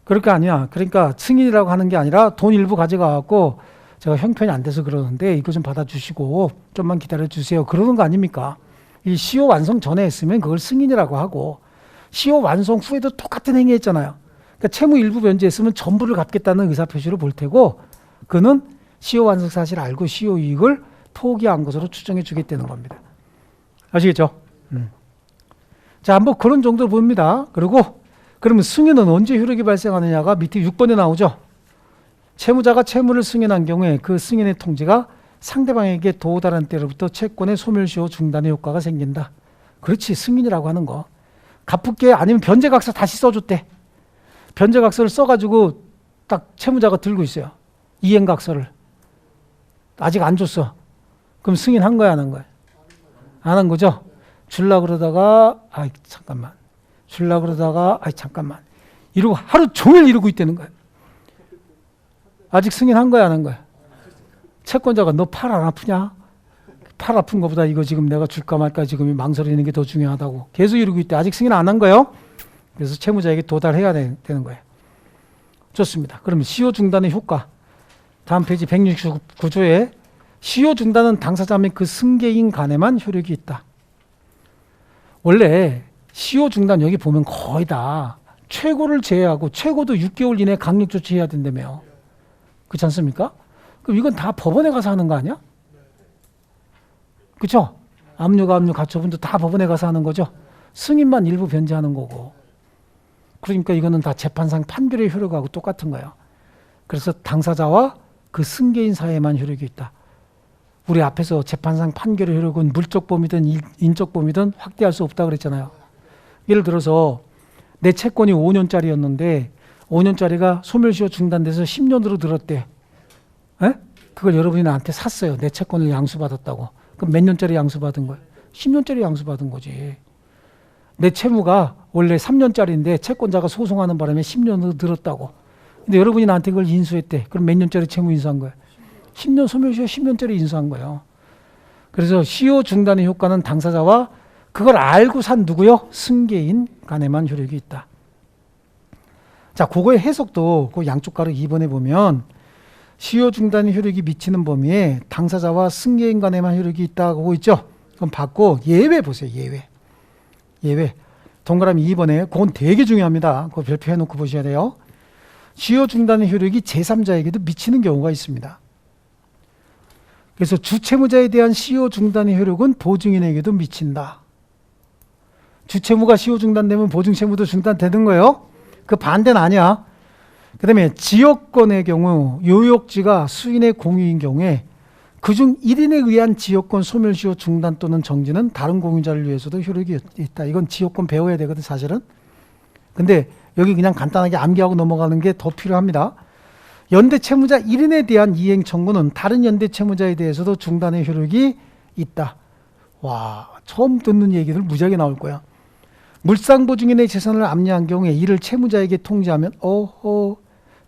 [SPEAKER 1] 그럴 거 아니야. 그러니까 승인이라고 하는 게 아니라 돈 일부 가져가 갖고 제가 형편이 안 돼서 그러는데 이거 좀 받아주시고 좀만 기다려주세요. 그러는 거 아닙니까? 이 시효 완성 전에 했으면 그걸 승인이라고 하고 시효 완성 후에도 똑같은 행위 했잖아요. 그러니까 채무 일부 변제했으면 전부를 갚겠다는 의사표시로 볼 테고 그는 시효 완성 사실을 알고 시효 이익을 포기한 것으로 추정해 주겠다는 겁니다. 아시겠죠? 자, 한번 그런 정도로 봅니다. 그리고 그러면 승인은 언제 효력이 발생하느냐가 밑에 6번에 나오죠. 채무자가 채무를 승인한 경우에 그 승인의 통지가 상대방에게 도달한 때로부터 채권의 소멸시효 중단의 효과가 생긴다. 그렇지, 승인이라고 하는 거. 갚을게 아니면 변제각서 다시 써줬대. 변제각서를 써가지고 딱 채무자가 들고 있어요. 이행각서를. 아직 안 줬어. 그럼 승인한 거야, 안 한 거야? 안 한 거죠? 줄라 그러다가 잠깐만. 줄라 그러다가 잠깐만. 이러고 하루 종일 이러고 있다는 거야. 아직 승인한 거야, 안 한 거야? 채권자가 너 팔 안 아프냐? 팔 아픈 거보다 이거 지금 내가 줄까 말까 지금 망설이는 게 더 중요하다고. 계속 이러고 있대. 아직 승인 안 한 거예요? 그래서 채무자에게 도달해야 되는 거예요. 좋습니다. 그러면 시효 중단의 효과. 다음 페이지 169조에 시효 중단은 당사자 및 그 승계인 간에만 효력이 있다. 원래 시효 중단 여기 보면 거의 다 최고를 제외하고 최고도 6개월 이내에 강력 조치해야 된다며요. 그렇지 않습니까? 그럼 이건 다 법원에 가서 하는 거 아니야? 그렇죠? 압류, 가처분도 다 법원에 가서 하는 거죠. 승인만 일부 변제하는 거고. 그러니까 이거는 다 재판상 판결의 효력하고 똑같은 거예요. 그래서 당사자와 그 승계인 사이에만 효력이 있다. 우리 앞에서 재판상 판결의 효력은 물적 범위든 인적 범위든 확대할 수 없다고 그랬잖아요. 예를 들어서 내 채권이 5년짜리였는데 5년짜리가 소멸시효 중단돼서 10년으로 들었대. 에? 그걸 여러분이 나한테 샀어요. 내 채권을 양수받았다고. 그럼 몇 년짜리 양수받은 거예요? 10년짜리 양수받은 거지. 내 채무가 원래 3년짜리인데 채권자가 소송하는 바람에 10년으로 늘었다고. 근데 여러분이 나한테 그걸 인수했대. 그럼 몇 년짜리 채무 인수한 거예요? 10년 소멸시효 10년짜리 인수한 거예요. 그래서 시효 중단의 효과는 당사자와 그걸 알고 산 누구요? 승계인 간에만 효력이 있다. 자, 그거의 해석도 그 양쪽 가로 2번에 보면 시효 중단의 효력이 미치는 범위에 당사자와 승계인 간에만 효력이 있다고 있죠. 그럼 받고 예외 보세요. 예외. 동그라미 2번에 그건 되게 중요합니다. 그거 별표해 놓고 보셔야 돼요. 시효 중단의 효력이 제3자에게도 미치는 경우가 있습니다. 그래서 주채무자에 대한 시효 중단의 효력은 보증인에게도 미친다. 주채무가 시효 중단되면 보증채무도 중단되는 거예요. 그 반대는 아니야. 그 다음에 지역권의 경우 요역지가 수인의 공유인 경우에 그중 1인에 의한 지역권 소멸시효 중단 또는 정지는 다른 공유자를 위해서도 효력이 있다. 이건 지역권 배워야 되거든 사실은. 근데 여기 그냥 간단하게 암기하고 넘어가는 게 더 필요합니다. 연대 채무자 1인에 대한 이행 청구는 다른 연대 채무자에 대해서도 중단의 효력이 있다. 와, 처음 듣는 얘기들 무지하게 나올 거야. 물상보증인의 재산을 압류한 경우에 이를 채무자에게 통지하면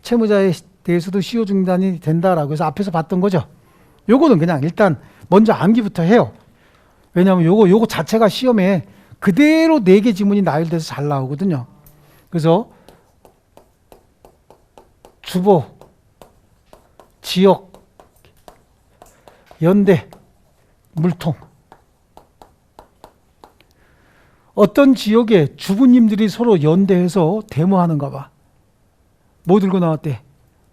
[SPEAKER 1] 채무자에 대해서도 시효 중단이 된다라고 해서 앞에서 봤던 거죠. 요거는 그냥 일단 먼저 암기부터 해요. 왜냐하면 요거 자체가 시험에 그대로 4개 지문이 나열돼서 잘 나오거든요. 그래서 주보, 지역, 연대, 물통. 어떤 지역에 주부님들이 서로 연대해서 데모하는가 봐. 뭐 들고 나왔대?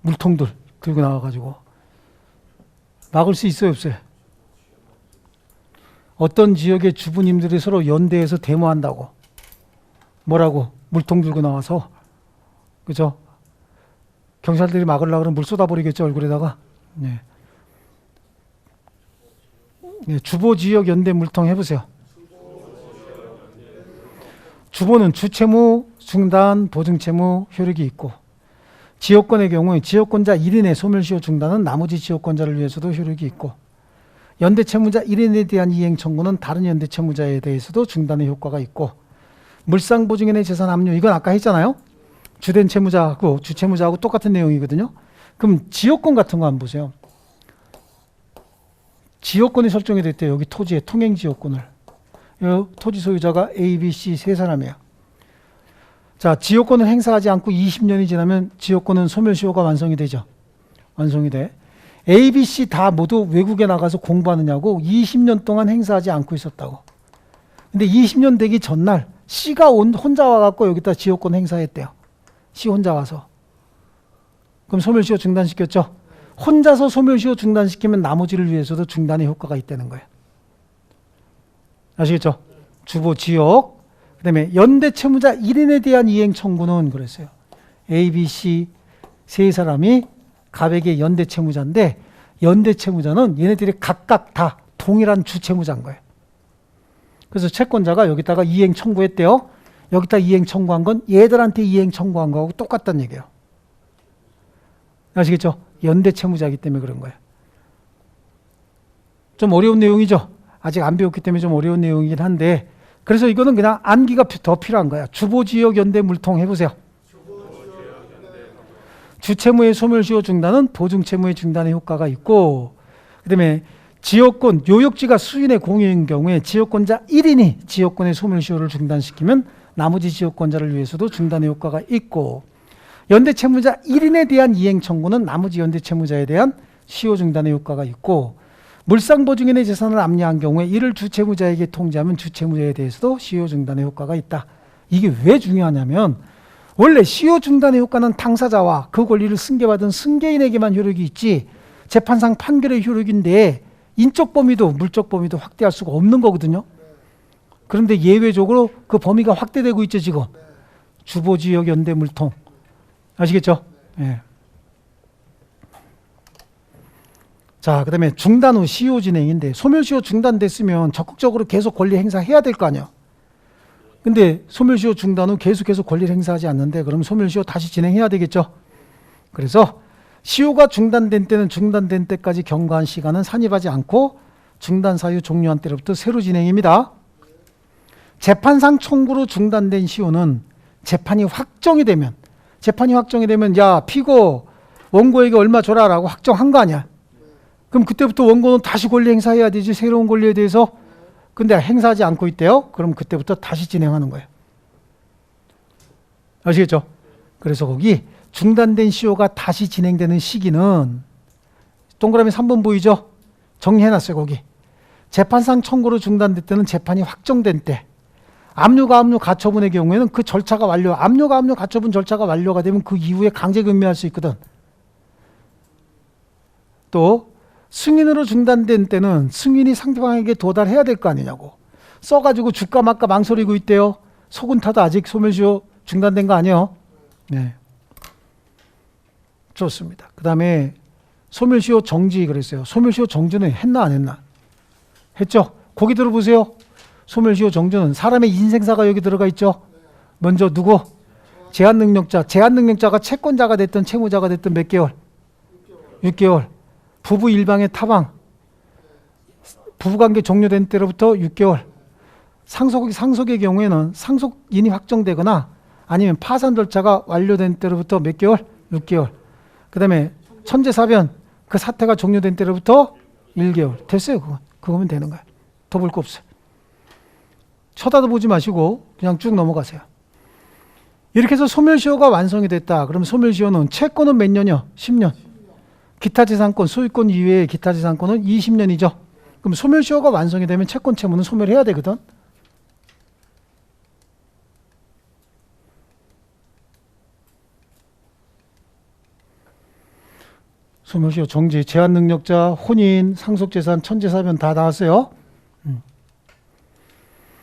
[SPEAKER 1] 물통들 들고 나와가지고. 막을 수 있어요, 없어요? 어떤 지역의 주부님들이 서로 연대해서 데모한다고. 뭐라고? 물통 들고 나와서. 그죠? 경찰들이 막으려고 그러면 물 쏟아버리겠죠, 얼굴에다가. 네. 네, 주보, 지역, 연대, 물통 해보세요. 주보는 주채무, 중단, 보증채무 효력이 있고, 지역권의 경우에 지역권자 1인의 소멸시효 중단은 나머지 지역권자를 위해서도 효력이 있고, 연대채무자 1인에 대한 이행 청구는 다른 연대채무자에 대해서도 중단의 효과가 있고, 물상보증인의 재산 압류, 이건 아까 했잖아요. 주된 채무자하고 주채무자하고 똑같은 내용이거든요. 그럼 지역권 같은 거 한번 보세요. 지역권이 설정이 됐대요. 여기 토지의 통행지역권을. 토지 소유자가 A, B, C 세 사람이에요. 자, 지역권을 행사하지 않고 20년이 지나면 지역권은 소멸시효가 완성이 되죠. 완성이 돼. A, B, C 다 모두 외국에 나가서 공부하느냐고 20년 동안 행사하지 않고 있었다고. 근데 20년 되기 전날 C가 혼자 와갖고 여기다 지역권 행사했대요. C 혼자 와서. 그럼 소멸시효 중단시켰죠? 혼자서 소멸시효 중단시키면 나머지를 위해서도 중단의 효과가 있다는 거예요. 아시겠죠? 주보, 지역, 그 다음에 연대 채무자 1인에 대한 이행 청구는 그랬어요. A, B, C 세 사람이 갑에게 연대 채무자인데 연대 채무자는 얘네들이 각각 다 동일한 주채무자인 거예요. 그래서 채권자가 여기다가 이행 청구했대요. 여기다 이행 청구한 건 얘들한테 이행 청구한 거하고 똑같다는 얘기예요. 아시겠죠? 연대 채무자이기 때문에 그런 거예요. 좀 어려운 내용이죠? 아직 안 배웠기 때문에 좀 어려운 내용이긴 한데, 그래서 이거는 그냥 암기가 더 필요한 거야. 주보, 지역, 연대, 물통 해보세요. 주채무의 소멸시효 중단은 보증채무의 중단의 효과가 있고, 그 다음에 지역권, 요역지가 수인의 공유인 경우에 지역권자 1인이 지역권의 소멸시효를 중단시키면 나머지 지역권자를 위해서도 중단의 효과가 있고, 연대채무자 1인에 대한 이행 청구는 나머지 연대채무자에 대한 시효 중단의 효과가 있고, 물상보증인의 재산을 압류한 경우에 이를 주채무자에게 통지하면 주채무자에 대해서도 시효 중단의 효과가 있다. 이게 왜 중요하냐면 원래 시효 중단의 효과는 당사자와 그 권리를 승계받은 승계인에게만 효력이 있지 재판상 판결의 효력인데 인적 범위도 물적 범위도 확대할 수가 없는 거거든요. 그런데 예외적으로 그 범위가 확대되고 있죠, 지금. 주보, 지역, 연대, 물통. 아시겠죠? 예. 자, 그 다음에 중단 후 시효 진행인데 소멸시효 중단됐으면 적극적으로 계속 권리 행사해야 될 거 아니에요. 근데 소멸시효 중단 후 계속해서 권리를 행사하지 않는데 그럼 소멸시효 다시 진행해야 되겠죠. 그래서 시효가 중단된 때는 중단된 때까지 경과한 시간은 산입하지 않고 중단 사유 종료한 때로부터 새로 진행입니다. 재판상 청구로 중단된 시효는 재판이 확정이 되면 야 피고 원고에게 얼마 줘라라고 확정한 거 아니야. 그럼 그때부터 원고는 다시 권리 행사해야 되지, 새로운 권리에 대해서. 근데 행사하지 않고 있대요. 그럼 그때부터 다시 진행하는 거예요. 아시겠죠? 그래서 거기 중단된 시효가 다시 진행되는 시기는 동그라미 3번 보이죠? 정리해놨어요, 거기. 재판상 청구로 중단될 때는 재판이 확정된 때, 압류가압류 가처분의 경우에는 그 절차가 압류가압류 가처분 절차가 완료가 되면 그 이후에 강제금미할 수 있거든. 또 승인으로 중단된 때는 승인이 상대방에게 도달해야 될 거 아니냐고. 써가지고 줄까 말까 망설이고 있대요. 속은 타도 아직 소멸시효 중단된 거 아니에요? 네. 좋습니다. 그 다음에 소멸시효 정지 그랬어요. 소멸시효 정지는 했나 안 했나? 했죠? 거기 들어보세요. 소멸시효 정지는 사람의 인생사가 여기 들어가 있죠. 먼저 누구? 제한능력자. 제한능력자가 채권자가 됐든 채무자가 됐든 몇 개월? 6개월. 부부 일방의 타방. 부부관계 종료된 때로부터 6개월. 상속의 경우에는 상속인이 확정되거나 아니면 파산 절차가 완료된 때로부터 몇 개월? 6개월. 그 다음에 천재사변 그 사태가 종료된 때로부터 1개월. 됐어요. 그거면 되는 거예요. 더 볼 거 없어요. 쳐다도 보지 마시고 그냥 쭉 넘어가세요. 이렇게 해서 소멸시효가 완성이 됐다. 그럼 소멸시효는 채권은 몇 년이요? 10년. 기타재산권, 소유권 이외의 기타재산권은 20년이죠. 그럼 소멸시효가 완성이 되면 채권 채무는 소멸해야 되거든. 소멸시효 정지, 제한능력자, 혼인, 상속재산, 천재사변 다 나왔어요.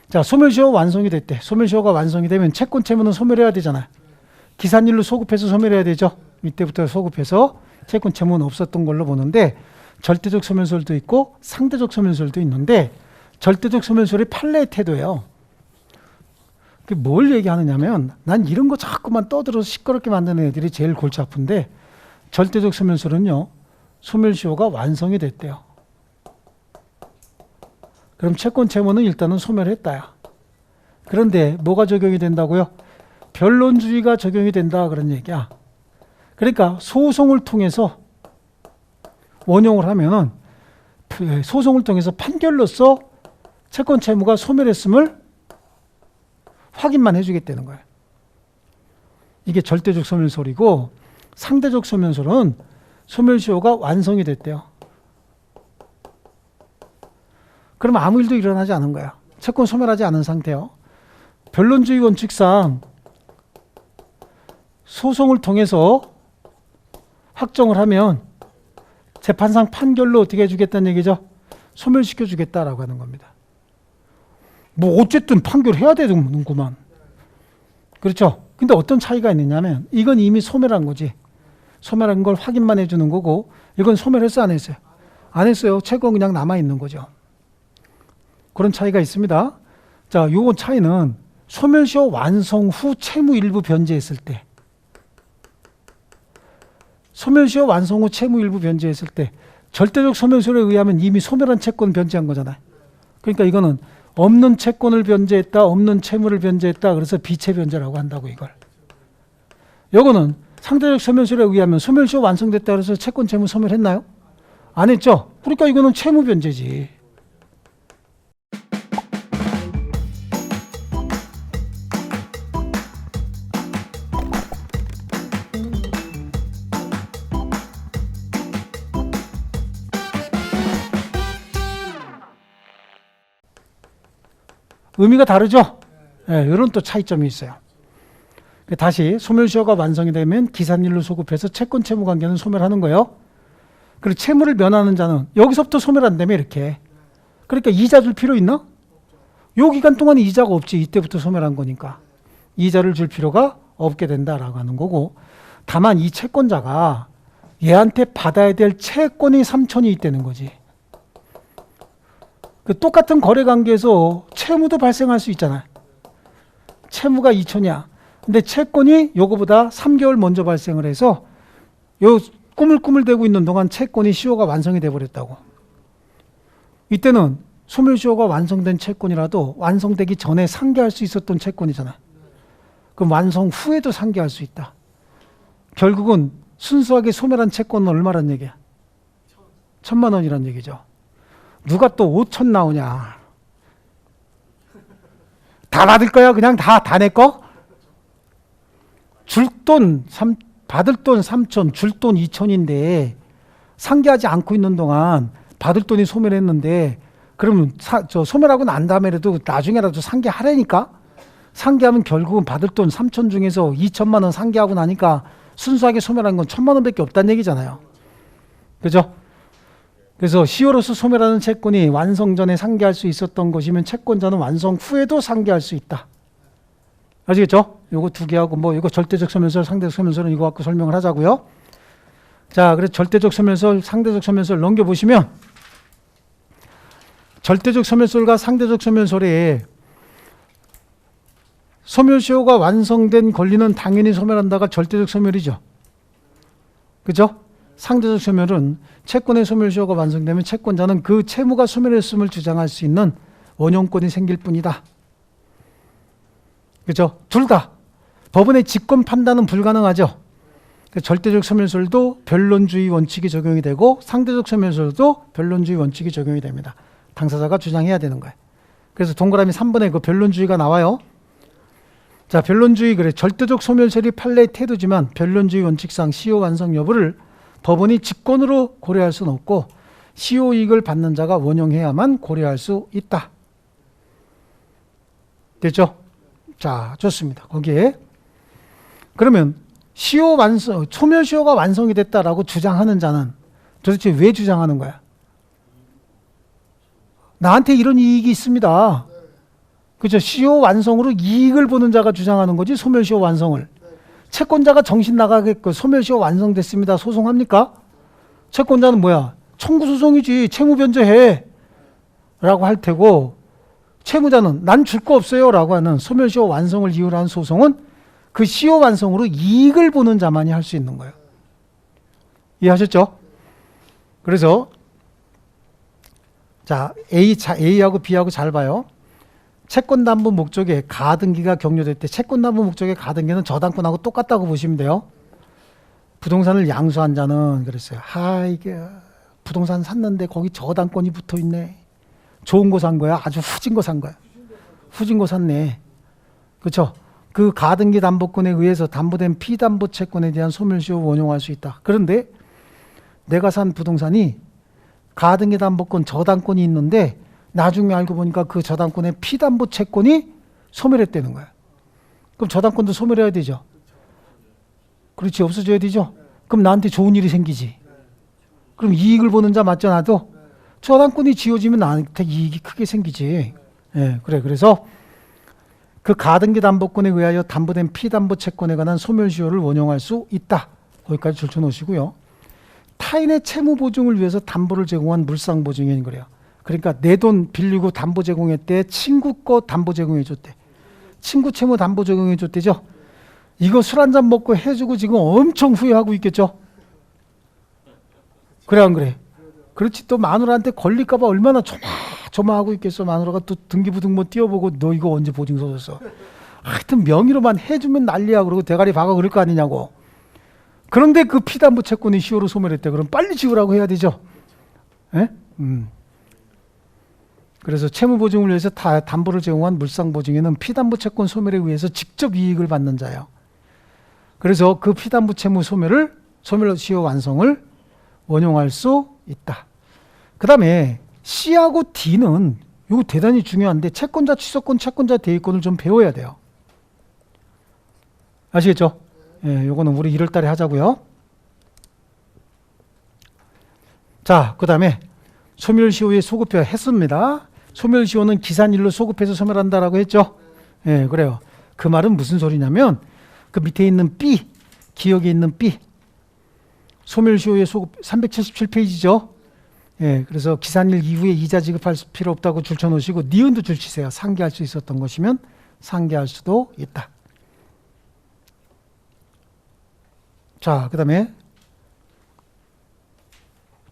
[SPEAKER 1] 자, 소멸시효 완성이 됐대. 소멸시효가 완성이 되면 채권 채무는 소멸해야 되잖아요. 기산일로 소급해서 소멸해야 되죠. 이때부터 소급해서 채권 채무는 없었던 걸로 보는데 절대적 소멸설도 있고 상대적 소멸설도 있는데 절대적 소멸설이 판례의 태도예요. 뭘 얘기하느냐면 난 이런 거 자꾸만 떠들어서 시끄럽게 만드는 애들이 제일 골치 아픈데 절대적 소멸설은요. 소멸시효가 완성이 됐대요. 그럼 채권 채무는 일단은 소멸했다야. 그런데 뭐가 적용이 된다고요? 변론주의가 적용이 된다 그런 얘기야. 그러니까 소송을 통해서 원용을 하면은 소송을 통해서 판결로서 채권 채무가 소멸했음을 확인만 해주겠다는 거예요. 이게 절대적 소멸설이고 상대적 소멸설은 소멸시효가 완성이 됐대요. 그러면 아무 일도 일어나지 않은 거야. 채권 소멸하지 않은 상태요. 변론주의 원칙상 소송을 통해서 확정을 하면 재판상 판결로 어떻게 해주겠다는 얘기죠? 소멸시켜 주겠다라고 하는 겁니다. 뭐 어쨌든 판결해야 되는구만. 그렇죠? 근데 어떤 차이가 있느냐면 이건 이미 소멸한 거지. 소멸한 걸 확인만 해주는 거고 이건 소멸했어 안 했어요? 안 했어요. 채권 그냥 남아있는 거죠. 그런 차이가 있습니다. 자, 요건 차이는 소멸시효 완성 후 채무 일부 변제했을 때 소멸시효 완성 후 채무 일부 변제했을 때 절대적 소멸설에 의하면 이미 소멸한 채권 변제한 거잖아요. 그러니까 이거는 없는 채권을 변제했다, 없는 채무를 변제했다. 그래서 비채 변제라고 한다고 이걸. 요거는 상대적 소멸설에 의하면 소멸시효 완성됐다 그래서 채권 채무 소멸했나요? 안 했죠. 그러니까 이거는 채무 변제지. 의미가 다르죠? 네, 이런 또 차이점이 있어요. 다시 소멸시효가 완성이 되면 기산일로 소급해서 채권 채무 관계는 소멸하는 거예요. 그리고 채무를 면하는 자는 여기서부터 소멸한다며 이렇게. 그러니까 이자 줄 필요 있나? 요 기간 동안 이자가 없지. 이때부터 소멸한 거니까. 이자를 줄 필요가 없게 된다라고 하는 거고 다만 이 채권자가 얘한테 받아야 될 채권이 3천이 있다는 거지. 그 똑같은 거래관계에서 채무도 발생할 수 있잖아요. 채무가 2천이야. 근데 채권이 요거보다 3개월 먼저 발생을 해서 요 꾸물꾸물대고 있는 동안 채권이 시효가 완성이 돼버렸다고. 이때는 소멸시효가 완성된 채권이라도 완성되기 전에 상계할 수 있었던 채권이잖아요. 그럼 완성 후에도 상계할 수 있다. 결국은 순수하게 소멸한 채권은 얼마란 얘기야? 1,000만 원이란 얘기죠. 누가 또 5천 나오냐. 다 받을 거야? 그냥 다 내 거? 받을 돈 3천, 줄 돈 2천인데 상계하지 않고 있는 동안 받을 돈이 소멸했는데 그러면 소멸하고 난 다음에라도 나중에라도 상계하라니까? 상계하면 결국은 받을 돈 3천 중에서 2천만 원 상계하고 나니까 순수하게 소멸한 건 1,000만 원밖에 없다는 얘기잖아요. 그죠? 그래서 시효로서 소멸하는 채권이 완성 전에 상계할 수 있었던 것이면 채권자는 완성 후에도 상계할 수 있다. 아시겠죠? 요거 두 개하고 뭐 이거 절대적 소멸설, 상대적 소멸설은 이거 갖고 설명을 하자고요. 자, 그래서 절대적 소멸설, 상대적 소멸설 넘겨보시면 절대적 소멸설과 상대적 소멸설에 소멸시효가 완성된 권리는 당연히 소멸한다가 절대적 소멸이죠. 그죠? 상대적 소멸은 채권의 소멸시효가 완성되면 채권자는 그 채무가 소멸했음을 주장할 수 있는 원용권이 생길 뿐이다. 그렇죠? 둘 다 법원의 직권 판단은 불가능하죠. 절대적 소멸설도 변론주의 원칙이 적용이 되고 상대적 소멸설도 변론주의 원칙이 적용이 됩니다. 당사자가 주장해야 되는 거예요. 그래서 동그라미 3번에 그 변론주의가 나와요. 자, 변론주의 그래. 절대적 소멸설이 판례의 태도지만 변론주의 원칙상 시효 완성 여부를 법원이 직권으로 고려할 수는 없고 시효 이익을 받는 자가 원용해야만 고려할 수 있다. 됐죠? 자, 좋습니다. 거기에 그러면 시효 완성, 소멸시효가 완성이 됐다라고 주장하는 자는 도대체 왜 주장하는 거야? 나한테 이런 이익이 있습니다. 그렇죠? 시효 완성으로 이익을 보는 자가 주장하는 거지 소멸시효 완성을. 채권자가 정신 나가겠고 소멸시효 완성됐습니다. 소송합니까? 채권자는 뭐야? 청구소송이지. 채무 변제해 라고 할 테고 채무자는 난 줄 거 없어요 라고 하는 소멸시효 완성을 이유로 한 소송은 그 시효 완성으로 이익을 보는 자만이 할 수 있는 거예요. 이해하셨죠? 그래서 자, A하고 B하고 잘 봐요. 채권담보 목적에 가등기가 격려될 때 채권담보 목적의 가등기는 저당권하고 똑같다고 보시면 돼요. 부동산을 양수한 자는 그랬어요. 이게 부동산 샀는데 거기 저당권이 붙어 있네. 좋은 거 산 거야? 아주 후진 거 산 거야? 후진 거 샀네. 그렇죠? 그 가등기 담보권에 의해서 담보된 피담보 채권에 대한 소멸시효를 원용할 수 있다. 그런데 내가 산 부동산이 가등기 담보권 저당권이 있는데 나중에 알고 보니까 그 저당권의 피담보 채권이 소멸했다는 거야. 그럼 저당권도 소멸해야 되죠. 그렇지, 없어져야 되죠. 그럼 나한테 좋은 일이 생기지. 그럼 이익을 보는 자 맞죠, 나도? 저당권이 지워지면 나한테 이익이 크게 생기지. 예, 그래. 그래서 그 가등기 담보권에 의하여 담보된 피담보 채권에 관한 소멸시효를 원용할 수 있다. 거기까지 줄쳐놓으시고요. 타인의 채무 보증을 위해서 담보를 제공한 물상 보증인 거래요. 그러니까 내 돈 빌리고 담보 제공했대. 친구 거 담보 제공해줬대. 친구 채무 담보 제공해줬대죠. 이거 술 한잔 먹고 해주고 지금 엄청 후회하고 있겠죠. 그래 안 그래? 그렇지. 또 마누라한테 걸릴까 봐 얼마나 조마조마하고 있겠어. 마누라가 또 등기부등 뭐 띄워보고 너 이거 언제 보증서 줬어. 하여튼 명의로만 해주면 난리야. 그러고 대가리 박아 그럴 거 아니냐고. 그런데 그 피담보 채권이 시효로 소멸했대. 그럼 빨리 지우라고 해야 되죠. 예? 그래서 채무보증을 위해서 담보를 제공한 물상보증에는 피담보 채권 소멸에 의해서 직접 이익을 받는 자예요. 그래서 그 피담보 채무 소멸 시효 완성을 원용할 수 있다. 그 다음에 C하고 D는 이거 대단히 중요한데 채권자 취소권, 채권자 대위권을 좀 배워야 돼요. 아시겠죠? 예, 요거는 우리 1월 달에 하자고요. 자, 그 다음에 소멸시효의 소급표 했습니다. 소멸시효는 기산일로 소급해서 소멸한다라고 했죠. 예, 그래요. 그 말은 무슨 소리냐면 그 밑에 있는 B, 기억에 있는 B, 소멸시효의 소급 377페이지죠. 예, 그래서 기산일 이후에 이자 지급할 필요 없다고 줄쳐놓으시고 니은도 줄치세요. 상기할 수 있었던 것이면 상기할 수도 있다. 자, 그 다음에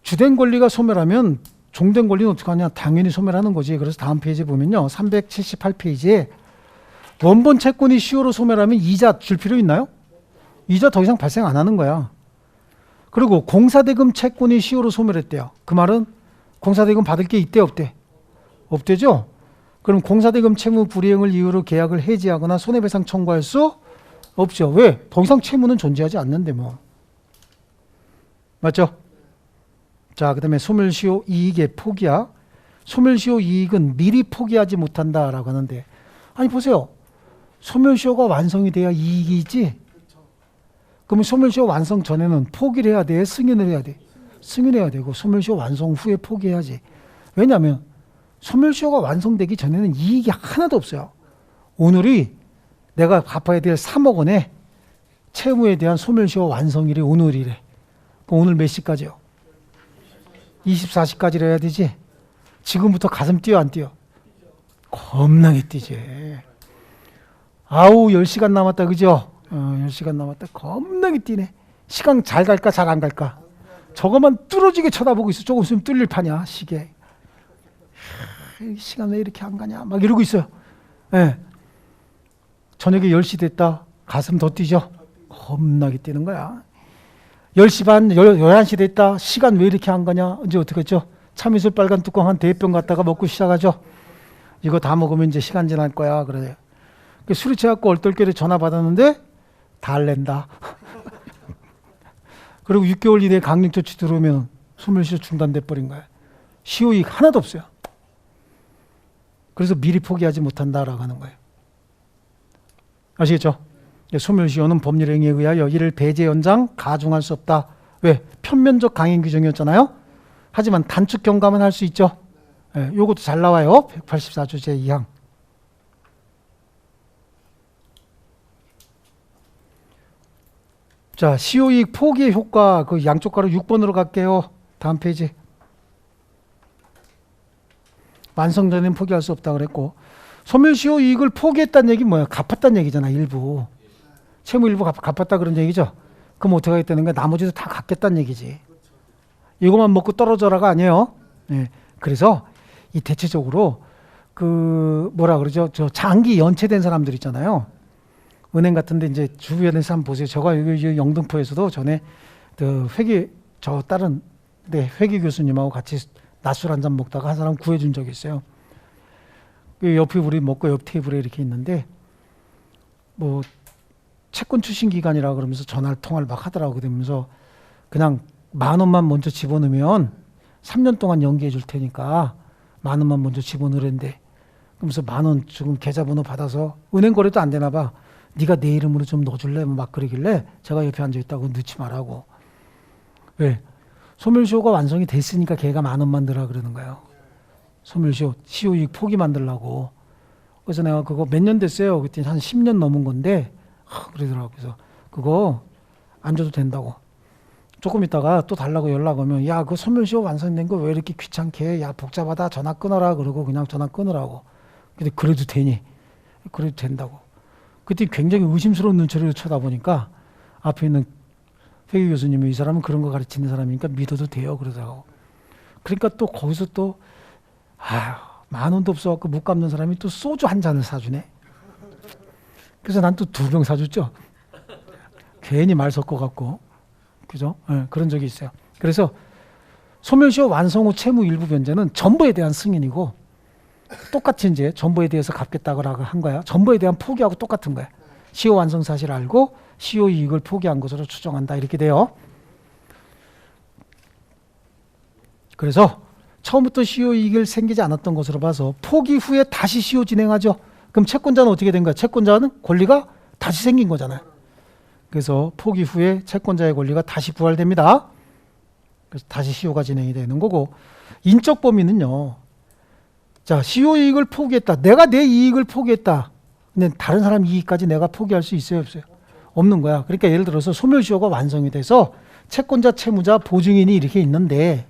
[SPEAKER 1] 주된 권리가 소멸하면 종된 권리는 어떻게 하냐? 당연히 소멸하는 거지. 그래서 다음 페이지 보면요. 378페이지에 원본 채권이 시효로 소멸하면 이자 줄 필요 있나요? 이자 더 이상 발생 안 하는 거야. 그리고 공사대금 채권이 시효로 소멸했대요. 그 말은 공사대금 받을 게 있대 없대? 없대죠? 그럼 공사대금 채무 불이행을 이유로 계약을 해지하거나 손해배상 청구할 수 없죠. 왜? 더 이상 채무는 존재하지 않는데 뭐. 맞죠? 자, 그 다음에 소멸시효 이익의 포기야. 소멸시효 이익은 미리 포기하지 못한다라고 하는데, 아니 보세요. 소멸시효가 완성이 돼야 이익이지. 그러면 소멸시효 완성 전에는 포기를 해야 돼? 승인을 해야 돼? 승인해야 되고 소멸시효 완성 후에 포기해야지. 왜냐하면 소멸시효가 완성되기 전에는 이익이 하나도 없어요. 오늘이 내가 갚아야 될 3억 원의 채무에 대한 소멸시효 완성일이 오늘이래. 그럼 오늘 몇 시까지요? 24시까지로 해야 되지. 지금부터 가슴 뛰어 안 뛰어? 겁나게 뛰지. 아우 10시간 남았다 그죠? 10시간 남았다. 겁나게 뛰네. 시간 잘 갈까 잘 안 갈까? 저것만 뚫어지게 쳐다보고 있어. 조금 있으면 뚫릴 판이야, 시계. 시간 왜 이렇게 안 가냐 막 이러고 있어요. 예. 저녁에 10시 됐다. 가슴 더 뛰죠. 겁나게 뛰는 거야. 10시 반, 11시 됐다. 시간 왜 이렇게 안 가냐. 이제 어떻게 했죠? 참이슬 빨간 뚜껑 한 대병 갖다가 먹고 시작하죠. 이거 다 먹으면 이제 시간 지날 거야. 그래요. 술이 취해갖고 얼떨결에 전화 받았는데 달랜다. 그리고 6개월 이내에 강력조치 들어오면 소멸시효 중단돼 버린 거야. 시효이익 하나도 없어요. 그래서 미리 포기하지 못한다라고 하는 거예요. 아시겠죠? 소멸시효는 법률행위에 의하여 이를 배제 연장 가중할 수 없다. 왜? 편면적 강행 규정이었잖아요. 하지만 단축 경감은 할 수 있죠. 예, 요것도 잘 나와요. 184조 제2항. 자, 시효이익 포기의 효과 그 양쪽 가로 6번으로 갈게요. 다음 페이지. 완성전에는 포기할 수 없다 그랬고, 소멸시효 이익을 포기했다는 얘기 뭐야? 갚았다는 얘기잖아. 일부 채무 일부 갚았다 그런 얘기죠. 그럼 어떻게 하겠다는 거야? 나머지도 다 갚겠다는 얘기지. 이것만 먹고 떨어져라가 아니에요. 네. 그래서 이 대체적으로 그 뭐라 그러죠? 저 장기 연체된 사람들 있잖아요. 은행 같은데 이제 주변에서 한번 보세요. 제가 여기 영등포에서도 전에 그 저 다른 회계 교수님하고 같이 낮술 한잔 먹다가 한 사람 구해준 적이 있어요. 그 옆에 우리 먹고 옆 테이블에 이렇게 있는데 뭐 채권 출신 기간이라 그러면서 통화를 막 하더라고. 그러면서 그냥 10,000원만 먼저 집어넣으면 3년 동안 연기해 줄 테니까 10,000원만 먼저 집어넣으랬는데, 그러면서 10,000원 지금 계좌번호 받아서 은행 거래도 안 되나 봐. 네가 내 이름으로 좀 넣어줄래? 막 그러길래 제가 옆에 앉아있다고 넣지 말라고. 왜? 소멸시효가 완성이 됐으니까 걔가 10,000원만 넣으라 그러는 거예요. 소멸시효, 시효이익 포기 만들라고. 그래서 내가 그거 몇 년 됐어요? 그랬더니 한 10년 넘은 건데 그러더라고요. 그래서 그거 안 줘도 된다고. 조금 있다가 또 달라고 연락 오면, 야, 그 소멸시효 완성된 거 왜 이렇게 귀찮게 해? 야, 복잡하다. 전화 끊어라. 그러고 그냥 전화 끊으라고. 근데 그래도 되니? 그래도 된다고. 그때 굉장히 의심스러운 눈초리로 쳐다보니까 앞에 있는 회계 교수님이 이 사람은 그런 거 가르치는 사람이니까 믿어도 돼요. 그러더라고. 그러니까 또 거기서 또 10,000원도 없어갖고 못 갚는 사람이 또 소주 한 잔을 사주네. 그래서 난 또 2병 사줬죠. 괜히 말 섞어갖고. 그죠? 네, 그런 적이 있어요. 그래서 소멸시효 완성 후 채무 일부 변제는 전부에 대한 승인이고, 똑같이 이제 전부에 대해서 갚겠다고 한 거야. 전부에 대한 포기하고 똑같은 거야. 시효 완성 사실을 알고 시효 이익을 포기한 것으로 추정한다. 이렇게 돼요. 그래서 처음부터 시효 이익을 생기지 않았던 것으로 봐서 포기 후에 다시 시효 진행하죠. 그럼 채권자는 어떻게 된 거야? 채권자는 권리가 다시 생긴 거잖아요. 그래서 포기 후에 채권자의 권리가 다시 부활됩니다. 그래서 다시 시효가 진행이 되는 거고, 인적 범위는요. 자, 시효 이익을 포기했다. 내가 내 이익을 포기했다. 근데 다른 사람 이익까지 내가 포기할 수 있어요, 없어요? 없는 거야. 그러니까 예를 들어서 소멸시효가 완성이 돼서 채권자, 채무자, 보증인이 이렇게 있는데,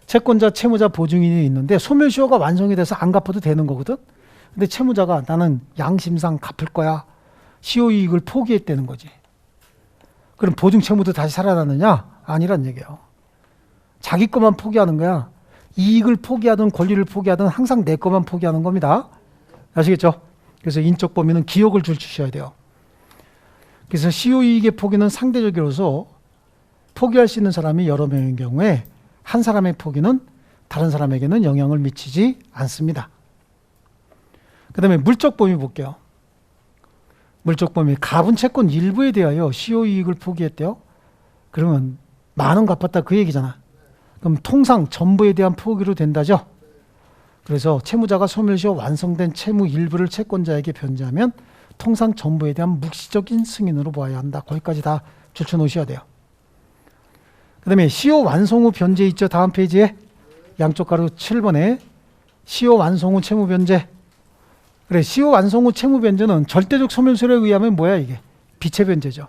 [SPEAKER 1] 채권자, 채무자, 보증인이 있는데 소멸시효가 완성이 돼서 안 갚아도 되는 거거든. 근데 채무자가 나는 양심상 갚을 거야. 시효 이익을 포기했다는 거지. 그럼 보증 채무도 다시 살아나느냐? 아니란 얘기예요. 자기 것만 포기하는 거야. 이익을 포기하든 권리를 포기하든 항상 내 것만 포기하는 겁니다. 아시겠죠? 그래서 인적 범위는 기억을 줄치셔야 돼요. 그래서 시효 이익의 포기는 상대적으로서 포기할 수 있는 사람이 여러 명인 경우에 한 사람의 포기는 다른 사람에게는 영향을 미치지 않습니다. 그 다음에 물적 범위 볼게요. 물적 범위, 가분 채권 일부에 대하여 시효 이익을 포기했대요. 그러면 10,000원 갚았다 그 얘기잖아. 그럼 통상 전부에 대한 포기로 된다죠. 그래서 채무자가 소멸시효 완성된 채무 일부를 채권자에게 변제하면 통상 전부에 대한 묵시적인 승인으로 보아야 한다. 거기까지 다 줄쳐 놓으셔야 돼요. 그 다음에 시효 완성 후 변제 있죠. 다음 페이지에 양쪽 가로 7번에 시효 완성 후 채무 변제. 그래, 시효 완성 후 채무 변제는 절대적 소멸시효에 의하면 뭐야 이게? 비체 변제죠.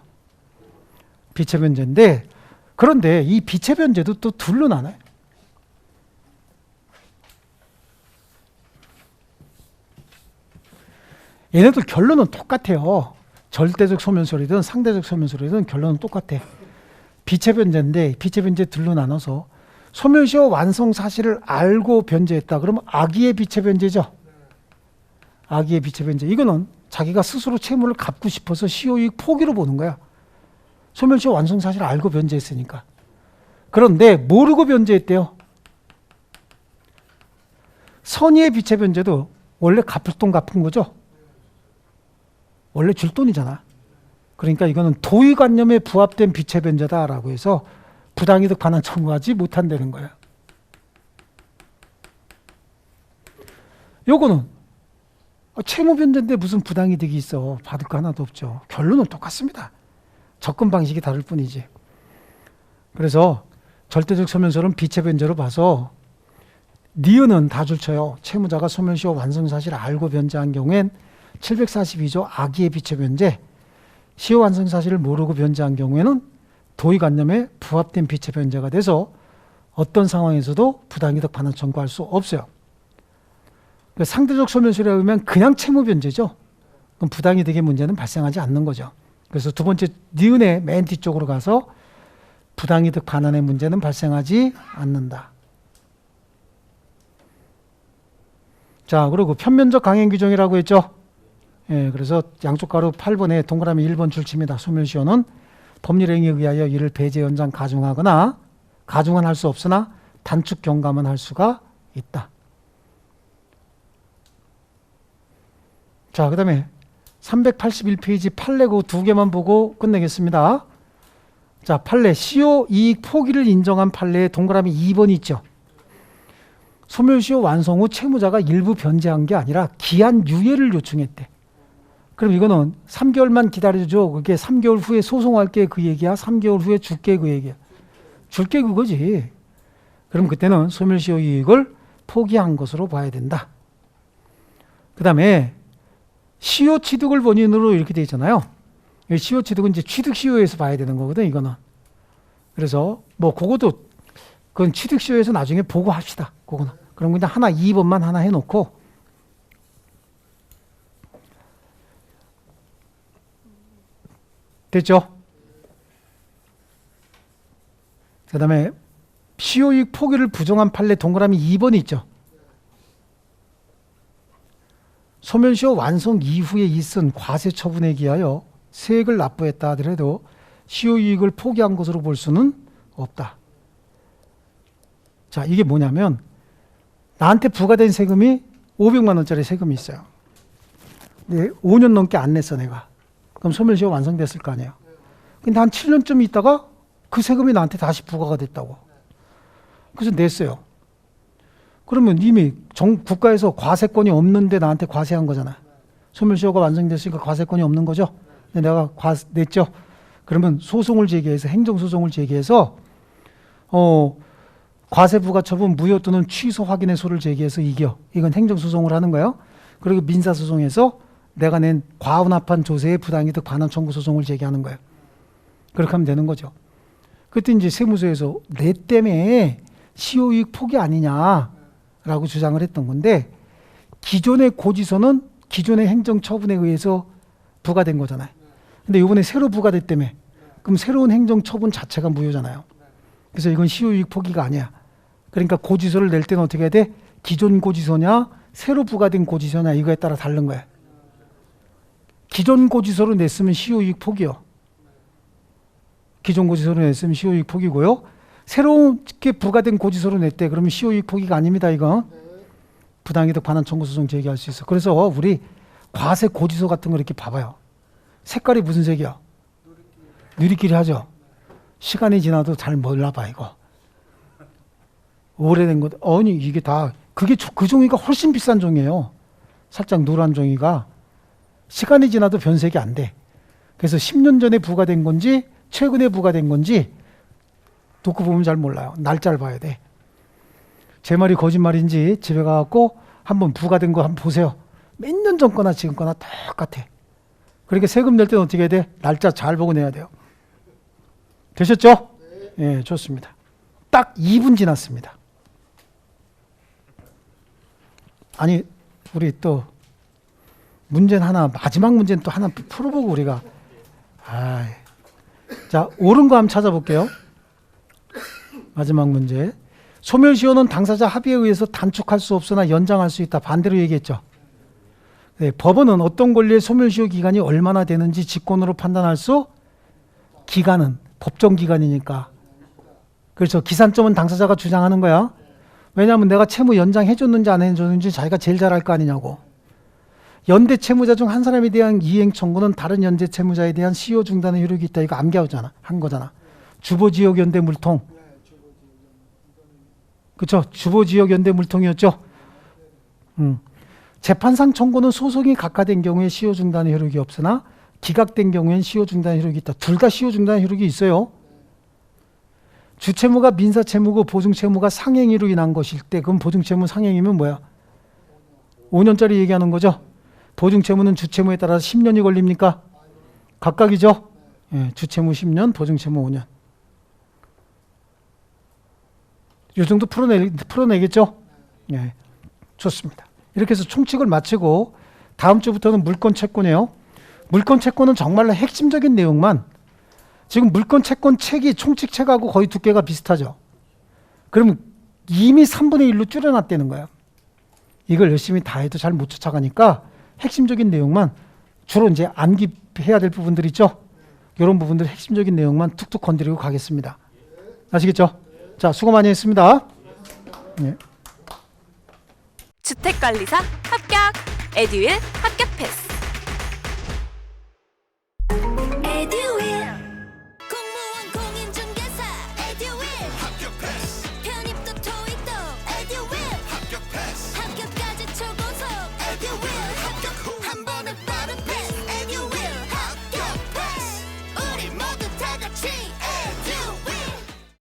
[SPEAKER 1] 비체 변제인데, 그런데 이 비체 변제도 또 둘로 나눠요. 얘네들 결론은 똑같아요. 절대적 소멸소리든 상대적 소멸소리든 결론은 똑같아. 빛의 변제인데 빛의 변제 둘로 나눠서 소멸시효 완성 사실을 알고 변제했다. 그러면 악의의 빛의 변제죠. 악의의 빛의 변제. 이거는 자기가 스스로 채무를 갚고 싶어서 시효이익 포기로 보는 거야. 소멸시효 완성 사실을 알고 변제했으니까. 그런데 모르고 변제했대요. 선의의 빛의 변제도 원래 갚을 돈 갚은 거죠. 원래 줄 돈이잖아. 그러니까 이거는 도의관념에 부합된 빛의 변제다라고 해서 부당이득 반환 청구하지 못한다는 거예요. 요거는 채무 변제인데 무슨 부당이득이 있어. 받을 거 하나도 없죠. 결론은 똑같습니다. 접근 방식이 다를 뿐이지. 그래서 절대적 소멸소는 빛의 변제로 봐서 니은은 다 줄쳐요. 채무자가 소멸시효 완성 사실을 알고 변제한 경우엔 742조 악의의 빛의 변제, 시효 완성 사실을 모르고 변제한 경우에는 도의관념에 부합된 빛의 변제가 돼서 어떤 상황에서도 부당이득 반환 청구할 수 없어요. 상대적 소멸소리에 의하면 그냥 채무 변제죠. 그럼 부당이득의 문제는 발생하지 않는 거죠. 그래서 두 번째 니은의 맨 뒤쪽으로 가서 부당이득 반환의 문제는 발생하지 않는다. 자, 그리고 편면적 강행 규정이라고 했죠. 예, 그래서 양쪽 가로 8번에 동그라미 1번 줄칩니다. 소멸시효는 법률 행위에 의하여 이를 배제, 연장, 가중하거나 가중은 할 수 없으나 단축 경감은 할 수가 있다. 자, 그 다음에 381페이지 판례 그 두 개만 보고 끝내겠습니다. 자, 판례 시효 이익 포기를 인정한 판례에 동그라미 2번이 있죠. 소멸시효 완성 후 채무자가 일부 변제한 게 아니라 기한 유예를 요청했대. 그럼 이거는 3개월만 기다려줘. 그게 3개월 후에 소송할게 그 얘기야? 3개월 후에 줄게 그 얘기야? 줄게 그거지. 그럼 그때는 소멸시효 이익을 포기한 것으로 봐야 된다. 그 다음에 시효 취득을 원인으로 이렇게 돼 있잖아요. 시효 취득은 이제 취득 시효에서 봐야 되는 거거든, 이거는. 그래서 뭐 그것도 그건 취득 시효에서 나중에 보고 합시다. 그거는. 그럼 그냥 하나 2번만 하나 해놓고 됐죠? 그 다음에 시효이익 포기를 부정한 판례 동그라미 2번이 있죠. 소멸시효 완성 이후에 있은 과세 처분에 기하여 세액을 납부했다 하더라도 시효이익을 포기한 것으로 볼 수는 없다. 자, 이게 뭐냐면 나한테 부과된 세금이 500만 원짜리 세금이 있어요. 근데 5년 넘게 안 냈어 내가. 그럼 소멸시효 완성됐을 거 아니에요. 근데 한 7년쯤 있다가 그 세금이 나한테 다시 부과가 됐다고. 그래서 냈어요. 그러면 이미 국가에서 과세권이 없는데 나한테 과세한 거잖아. 소멸시효가 완성됐으니까 과세권이 없는 거죠. 근데 내가 냈죠. 그러면 소송을 제기해서 행정소송을 제기해서 과세 부과 처분 무효 또는 취소 확인의 소를 제기해서 이겨. 이건 행정소송을 하는 거예요. 그리고 민사소송에서 내가 낸 과언합한 조세의 부당이득 반환 청구 소송을 제기하는 거예요. 그렇게 하면 되는 거죠. 그때 이제 세무서에서 내 때문에 시효이익 포기 아니냐라고 주장을 했던 건데 기존의 고지서는 기존의 행정처분에 의해서 부과된 거잖아요. 근데 이번에 새로 부과됐다며. 그럼 새로운 행정처분 자체가 무효잖아요. 그래서 이건 시효이익 포기가 아니야. 그러니까 고지서를 낼 때는 어떻게 해야 돼? 기존 고지서냐 새로 부과된 고지서냐 이거에 따라 다른 거야. 기존 고지서로 냈으면 시효이익 포기요. 기존 고지서로 냈으면 시효이익 포기고요. 새롭게 부과된 고지서로 냈대. 그러면 시효이익 포기가 아닙니다. 이거. 부당이득 반환 청구 소송 제기할 수 있어. 그래서 우리 과세 고지서 같은 거 이렇게 봐봐요. 색깔이 무슨 색이야? 누리끼리 하죠. 시간이 지나도 잘 몰라봐 이거. 오래된 것. 아니 이게 다 그게 그 종이가 훨씬 비싼 종이에요. 살짝 노란 종이가 시간이 지나도 변색이 안 돼. 그래서 10년 전에 부과된 건지 최근에 부과된 건지 놓고 보면 잘 몰라요. 날짜를 봐야 돼. 제 말이 거짓말인지 집에 가갖고 한번 부과된 거 한번 보세요. 몇 년 전 거나 지금 거나 똑같아. 그러니까 세금 낼 때는 어떻게 해야 돼? 날짜 잘 보고 내야 돼요. 되셨죠? 네, 좋습니다. 딱 2분 지났습니다. 아니, 우리 또 문제는 하나, 마지막 문제는 또 하나 풀어보고 우리가. 자, 옳은 거 한번 찾아볼게요. 마지막 문제. 소멸시효는 당사자 합의에 의해서 단축할 수 없으나 연장할 수 있다. 반대로 얘기했죠. 네, 법원은 어떤 권리의 소멸시효 기간이 얼마나 되는지 직권으로 판단할 수, 기간은 법정 기간이니까. 그렇죠. 기산점은 당사자가 주장하는 거야. 왜냐하면 내가 채무 연장해줬는지 안 해줬는지 자기가 제일 잘 알 거 아니냐고. 연대 채무자 중 한 사람에 대한 이행 청구는 다른 연대 채무자에 대한 시효 중단의 효력이 있다. 이거 암기하잖아. 한 거잖아. 주보지역 연대 물통. 그렇죠. 주보지역 연대 물통이었죠. 재판상 청구는 소송이 각하된 경우에 시효 중단의 효력이 없으나 기각된 경우엔 시효 중단의 효력이 있다. 둘 다 시효 중단의 효력이 있어요. 주채무가 민사채무고 보증채무가 상행위로 인한 것일 때, 그럼 보증채무 상행이면 뭐야? 5년짜리 얘기하는 거죠. 보증채무는 주채무에 따라서 10년이 걸립니까? 각각이죠. 예, 주채무 10년, 보증채무 5년. 이 정도 풀어내겠죠? 예, 좋습니다. 이렇게 해서 총칙을 마치고 다음 주부터는 물권 채권이에요. 물권 채권은 정말로 핵심적인 내용만, 지금 물권 채권 책이 총칙 책하고 거의 두께가 비슷하죠. 그러면 이미 3분의 1로 줄여놨다는 거예요. 이걸 열심히 다 해도 잘 못 쫓아가니까 핵심적인 내용만, 주로 이제 암기해야 될 부분들 있죠. 이런 부분들 핵심적인 내용만 툭툭 건드리고 가겠습니다. 아시겠죠? 자, 수고 많이 했습니다. 네.
[SPEAKER 3] 주택관리사 합격! 에듀윌 합격 패스!